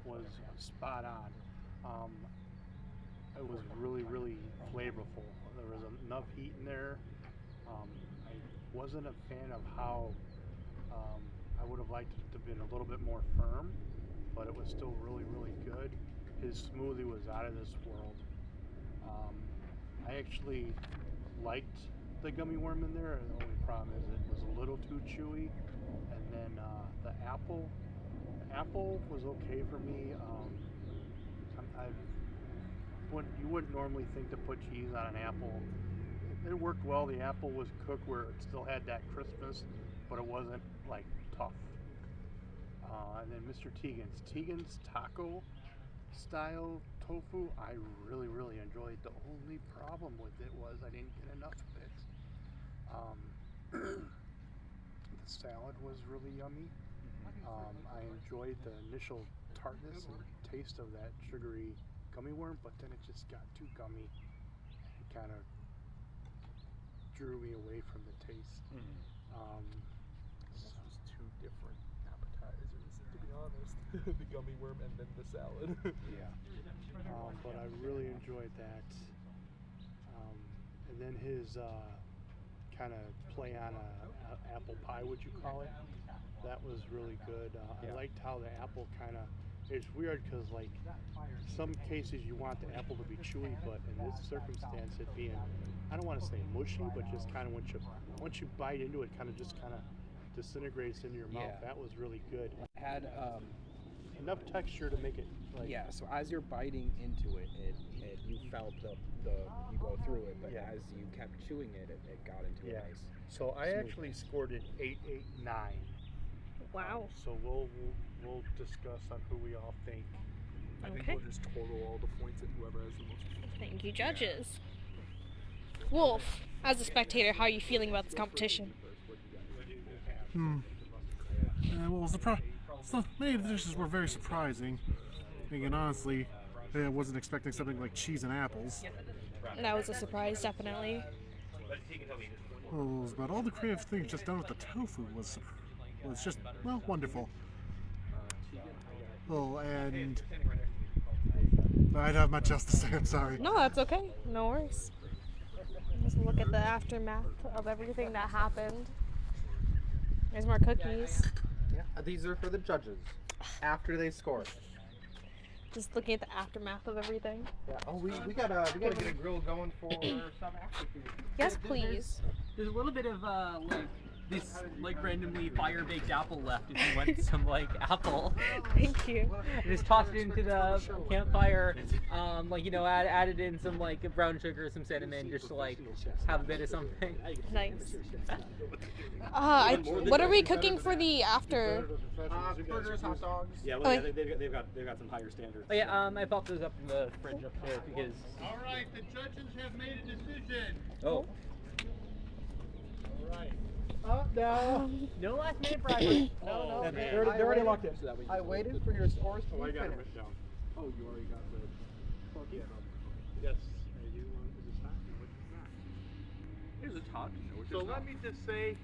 was spot on. It was really flavorful. There was enough heat in there. I wasn't a fan of how I would have liked it to have been a little bit more firm, but it was still really good. His smoothie was out of this world. I actually liked the gummy worm in there. The only problem is it was a little too chewy. And then the apple was okay for me. You wouldn't normally think to put cheese on an apple. It worked well. The apple was cooked where it still had that crispness, but it wasn't like tough. And then Mr. Tegan's taco style tofu, I really enjoyed. The only problem with it was I didn't get enough of it. The salad was really yummy. I enjoyed the initial tartness and taste of that sugary gummy worm, but then it just got too gummy and kind of drew me away from the taste. It's just two different appetizers, to be honest. The gummy worm and then the salad. Yeah. But I really enjoyed that. And then his kind of play on a apple pie, would you call it? That was really good. I liked how the apple kind of, it's weird because like some cases you want the apple to be chewy, but in this circumstance it being, I don't want to say mushy, but just kind of once you bite into it, kind of disintegrates into your mouth. That was really good. It had enough texture to make it like. Yeah, so as you're biting into it, you felt the you go through it, but as you kept chewing it, it got into a nice. So I actually scored it 8.89. Wow. So we'll discuss on who we all think. I think we'll just total all the points and whoever has the most. Thank you, judges. Wolf, as a spectator, how are you feeling about this competition? Many of the dishes were very surprising. And honestly, I wasn't expecting something like cheese and apples. That was a surprise, definitely. Well, but all the creative things just done with the tofu was just, well, wonderful. Oh, and I don't have much else to say, I'm sorry. No, that's okay. No worries. Just look at the aftermath of everything that happened. There's more cookies. Yeah, these are for the judges after they score. Just looking at the aftermath of everything. Yeah. Oh, we gotta get a grill going for some after food. Yes, please. There's a little bit of like this like randomly fire baked apple left if you want some like apple. Thank you. Just toss it into the campfire, like added in some like brown sugar, some cinnamon, just to like have a bit of something. Nice. What are we cooking for the after? Burgers, hot dogs. Yeah, well, yeah, they've got some higher standards. Oh yeah, I popped those up in the fridge upstairs because. All right, the judges have made a decision. Oh. All right. Oh, no. No last minute bribery. No. They're already locked in. I waited for your scores to Oh, I be got it finished. written down. Oh, you already got the. Yeah. Yes. I do want to decide which is not. Here's a top. So let me just say,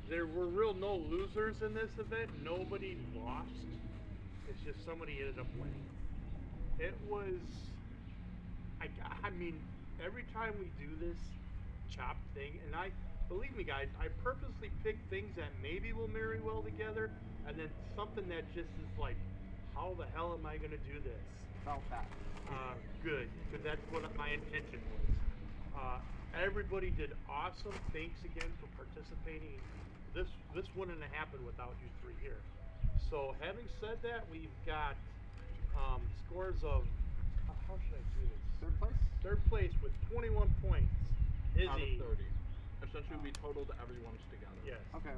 there were real no losers in this event. Nobody lost. It's just somebody ended up winning. It was, I mean, every time we do this chopped thing, and believe me guys, I purposely pick things that maybe will marry well together, and then something that just is like, how the hell am I going to do this? About that. Good, because that's what my intention was. Everybody did awesome. Thanks again for participating. This wouldn't have happened without you three here. So having said that, we've got scores of, how should I do this? Third place? Third place with 21 points. Out of Izzy. 30. Essentially, we totaled everyone's together. Yes. Okay.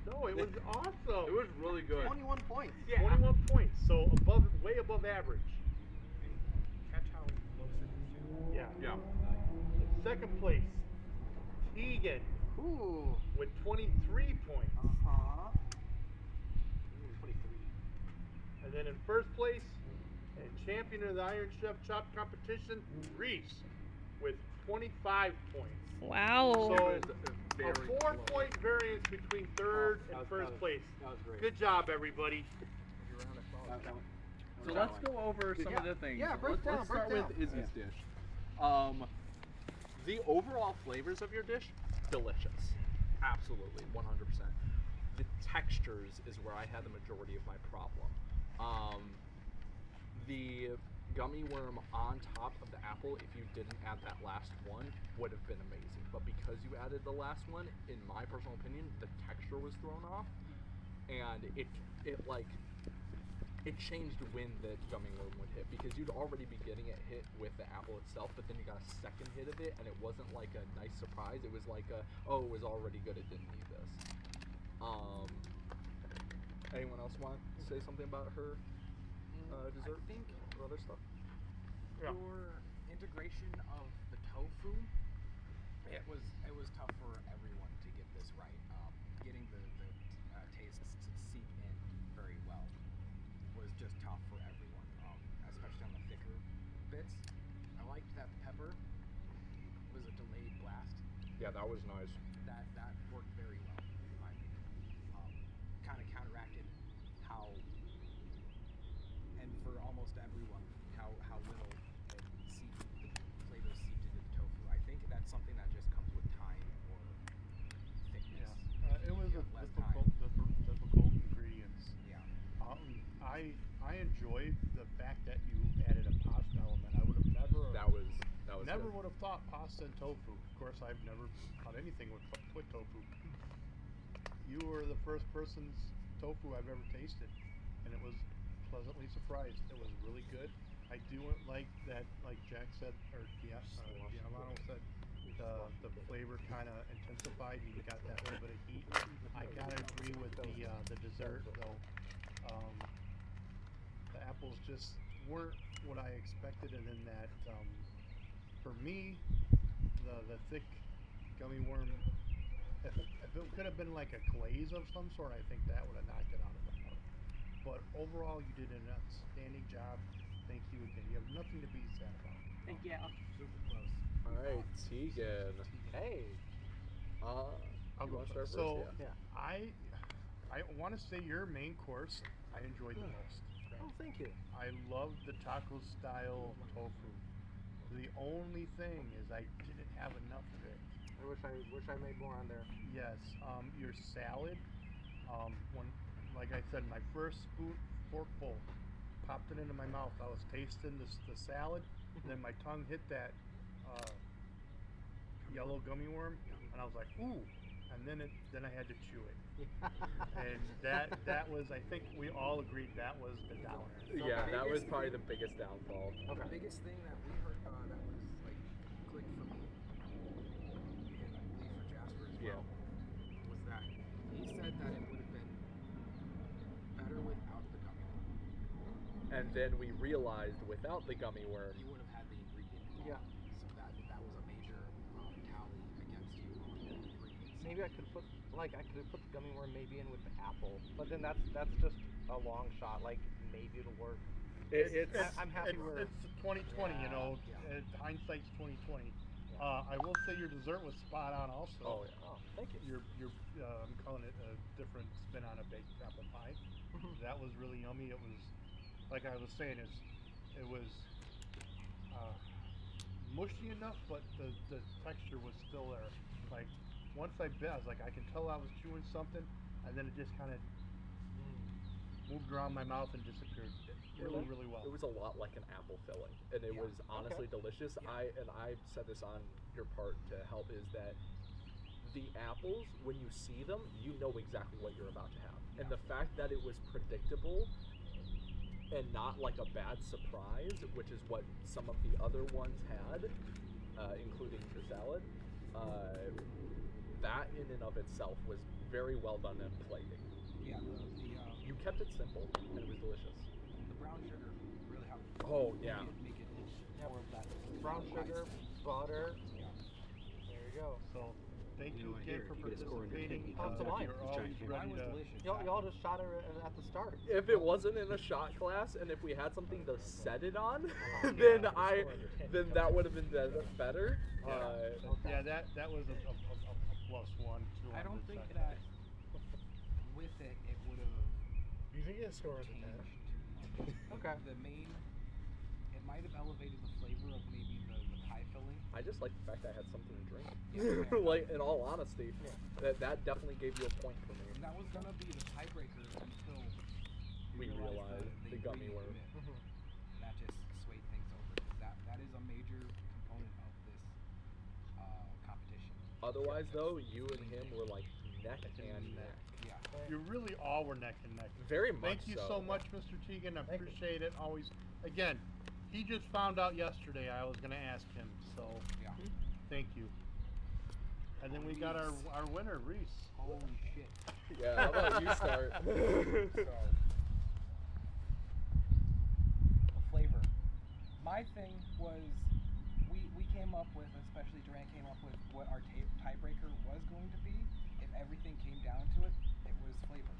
No, it was awesome. It was really good. 21 points. Yeah. 21 points. So way above average. Catch how close it is. Yeah. Yeah. Second place, Tegan. Ooh. With 23 points. Uh-huh. 23. And then in first place, and champion of the Iron Chef Chop competition, Rhys, with 25 points. Wow. So It was a very 4-point variance between third and first place. That was great. Good job, everybody. So let's go over some of the things. Yeah, break let's start down. with Izzy's dish. The overall flavors of your dish, delicious. Absolutely, 100%. The textures is where I had the majority of my problem. The gummy worm on top of the apple, if you didn't add that last one, would have been amazing. But because you added the last one, in my personal opinion, the texture was thrown off, and it changed when the gummy worm would hit, because you'd already be getting it hit with the apple itself, but then you got a second hit of it, and it wasn't like a nice surprise. It was like it was already good, it didn't need this. Anyone else want to say something about her dessert? I think or other stuff? your integration of the tofu, it was tough for everyone to get this right. Getting the tastes to seep in very well was just tough for everyone, especially on the thicker bits. I liked that the pepper was a delayed blast. Yeah, that was nice. That worked very well, in my opinion. Kind of counteracted how, and for almost everyone, how little the flavors seeped into the tofu. I think that's something that just comes with time or thickness. It was You a have less difficult ingredients. Yeah. I enjoyed the fact that you added a pasta element. I would have That was never good. would have thought pasta and tofu. Of course, I've never done anything with tofu. You were the first person's tofu I've ever tasted, and it was pleasantly surprised. It was really good. I do like that, like Jack said, or Giovanni said, the flavor kind of intensified. You got that little bit of heat. I gotta agree with the dessert though. The apples just weren't what I expected, and then that for me, the thick gummy worm. If it could have been like a glaze of some sort, I think that would have knocked it out of the park. But overall, you did an outstanding job. Thank you again. You have nothing to be sad about. Thank you. Super close. All right, Tegan. Hey. I'll you go want to start first. first? So Yeah. I want to say your main course I enjoyed the most. Oh, thank you. I love the taco style tofu. The only thing is I didn't have enough of it. I wish I made more on there. Yes, your salad. When, like I said, my first forkful, popped it into my mouth. I was tasting the salad, and then my tongue hit that yellow gummy worm. and I was like, ooh, and then I had to chew it. And that was, I think we all agreed that was the downer. Yeah, that was probably the biggest downfall. The biggest thing that we heard that was like clicked for me, and I believe for Jasper as well, was that he said that it would have been better without the gummy worm. And then we realized without the gummy worm, You would have had the ingredient. Yeah. So that was a major tally against you on the ingredients. Maybe I could put the gummy worm maybe in with the apple, but then that's just a long shot. Like maybe it'll work. I'm happy we're. It's 2020, you know. Hindsight's 2020. I will say your dessert was spot on also. Oh yeah. Oh, thank you. I'm calling it a different spin on a baked apple pie. That was really yummy. It was, like I was saying, it was mushy enough, but the texture was still there. Like once I bit, I was like, I can tell I was chewing something, and then it just kind of moved around my mouth and disappeared. Really well. It was a lot like an apple filling, and it was honestly delicious. Yeah. I said this on your part to help, is that the apples, when you see them, you know exactly what you're about to have. And the fact that it was predictable and not like a bad surprise, which is what some of the other ones had, including the salad, that in and of itself was very well done in plating. Yeah, You kept it simple, and it was delicious. the brown sugar really helped. Oh, yeah. Make it more of that Brown sugar, butter. Yeah. There you go. So thank you again for you get a score in your participating. tank, you come to mine. You're Just always trying to- ready Mine was to. delicious. Y'all just shot her at the start. If it wasn't in a shot class, and if we had something to set it on, then that would have been better. Yeah, that was a plus one too. I don't on think this that with it would have You think you score with changed the too much. Okay. It might have elevated the flavor of maybe the pie filling. I just like the fact that I had something to drink. Yeah. Like, in all honesty, that definitely gave you a point for me. And that was gonna be the tiebreaker until We realized the gummy ingredient worm. in it. And that just swayed things over. 'Cause that is a major component of this competition. Otherwise, though, you and him were like neck and neck. Yeah. You really all were neck and neck. Very much Thank you so much, Mr. Tegan. I appreciate it. Always. Again, he just found out yesterday I was going to ask him, so Yeah. thank you. And then we got our winner, Rhys. Holy shit. Yeah, how about you start? So, flavor. My thing was, we came up with, especially Durant came up with what our tiebreaker was going to be. If everything came down to it, it was flavor.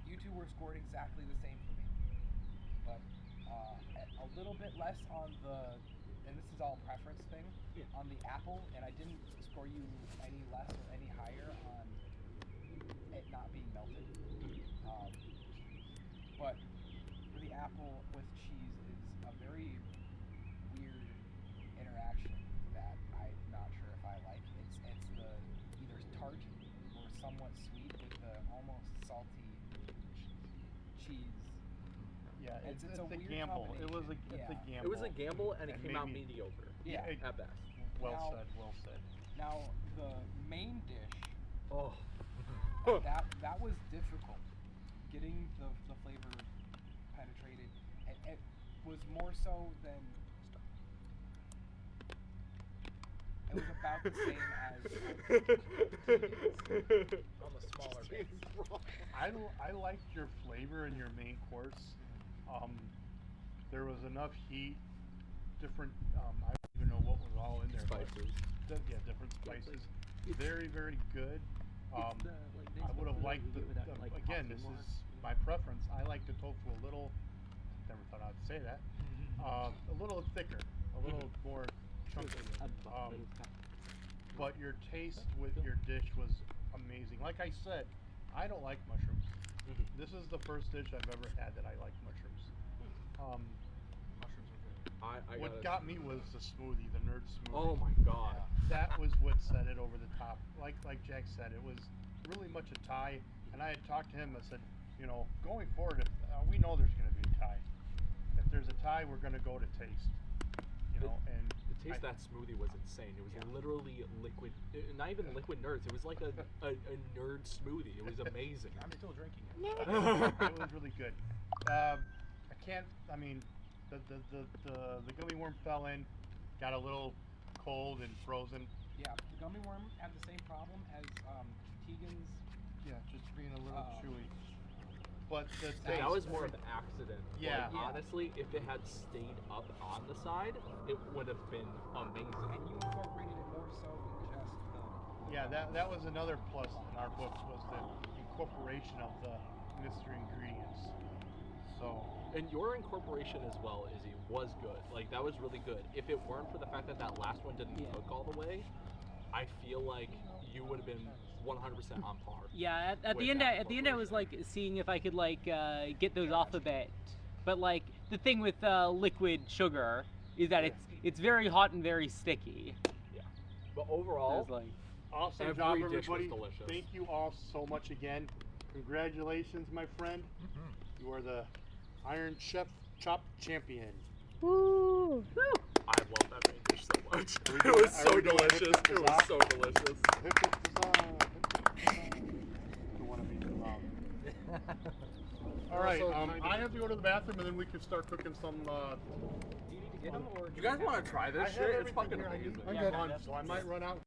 You two were scored exactly the same for me, but a little bit less on the, and this is all preference thing, on the apple, and I didn't score you any less or any higher on it not being melted. But for the apple with cheese is a very weird interaction that I'm not sure if I like. It's the either tart or somewhat sweet with the almost salty cheese. Yeah, it's a weird gamble. It's a combination. gamble. It was a gamble, and it And came out maybe- mediocre. Yeah. At best. Well said. Now the main dish, Oh. that was difficult. Getting the flavor penetrated. It was more so than. It was about the same as on the smaller bits. I liked your flavor in your main course. There was enough heat, different. I don't even know what was all in there. Spices. Different spices. Very, very good. I would have liked again. This is my preference. I like the tofu a little. Never thought I'd say that. A little thicker, a little more chunky. But your taste with your dish was amazing. Like I said, I don't like mushrooms. This is the first dish I've ever had that I like mushrooms. Mushrooms are good. What got me was the smoothie, the nerd smoothie. Oh my god. That was what set it over the top. Like Jack said, it was really much a tie. And I had talked to him. I said, going forward, we know there's going to be a tie. If there's a tie, we're going to go to taste. And taste of that smoothie was insane. It was literally liquid, not even liquid nerds. It was like a nerd smoothie. It was amazing. I'm still drinking it. It was really good. I mean, the gummy worm fell in, got a little cold and frozen. Yeah, the gummy worm had the same problem as Tegan's. Yeah, just being a little chewy. But that was more of an accident. Yeah. Like, honestly, if it had stayed up on the side, it would have been amazing. And you incorporated it more so than just Yeah, that was another plus in our books, was the incorporation of the mystery ingredients. So. And your incorporation as well, Izzy, was good. Like, that was really good. If it weren't for the fact that that last one didn't cook all the way, I feel like you would have been 100% on par. Yeah, at the end, I was like seeing if I could like get those off a bit. But like the thing with liquid sugar is that it's very hot and very sticky. Yeah. But overall, like, awesome every job, dish everybody. was delicious. Thank you all so much again. Congratulations, my friend. You are the Iron Chef Chop Champion. Woo! I love that main dish so much. It was so delicious. It was so delicious. All right, I have to go to the bathroom and then we can start cooking some. Do you need to get them, or You guys want to try this shit? It's fucking amazing. I'm good. So I might run out.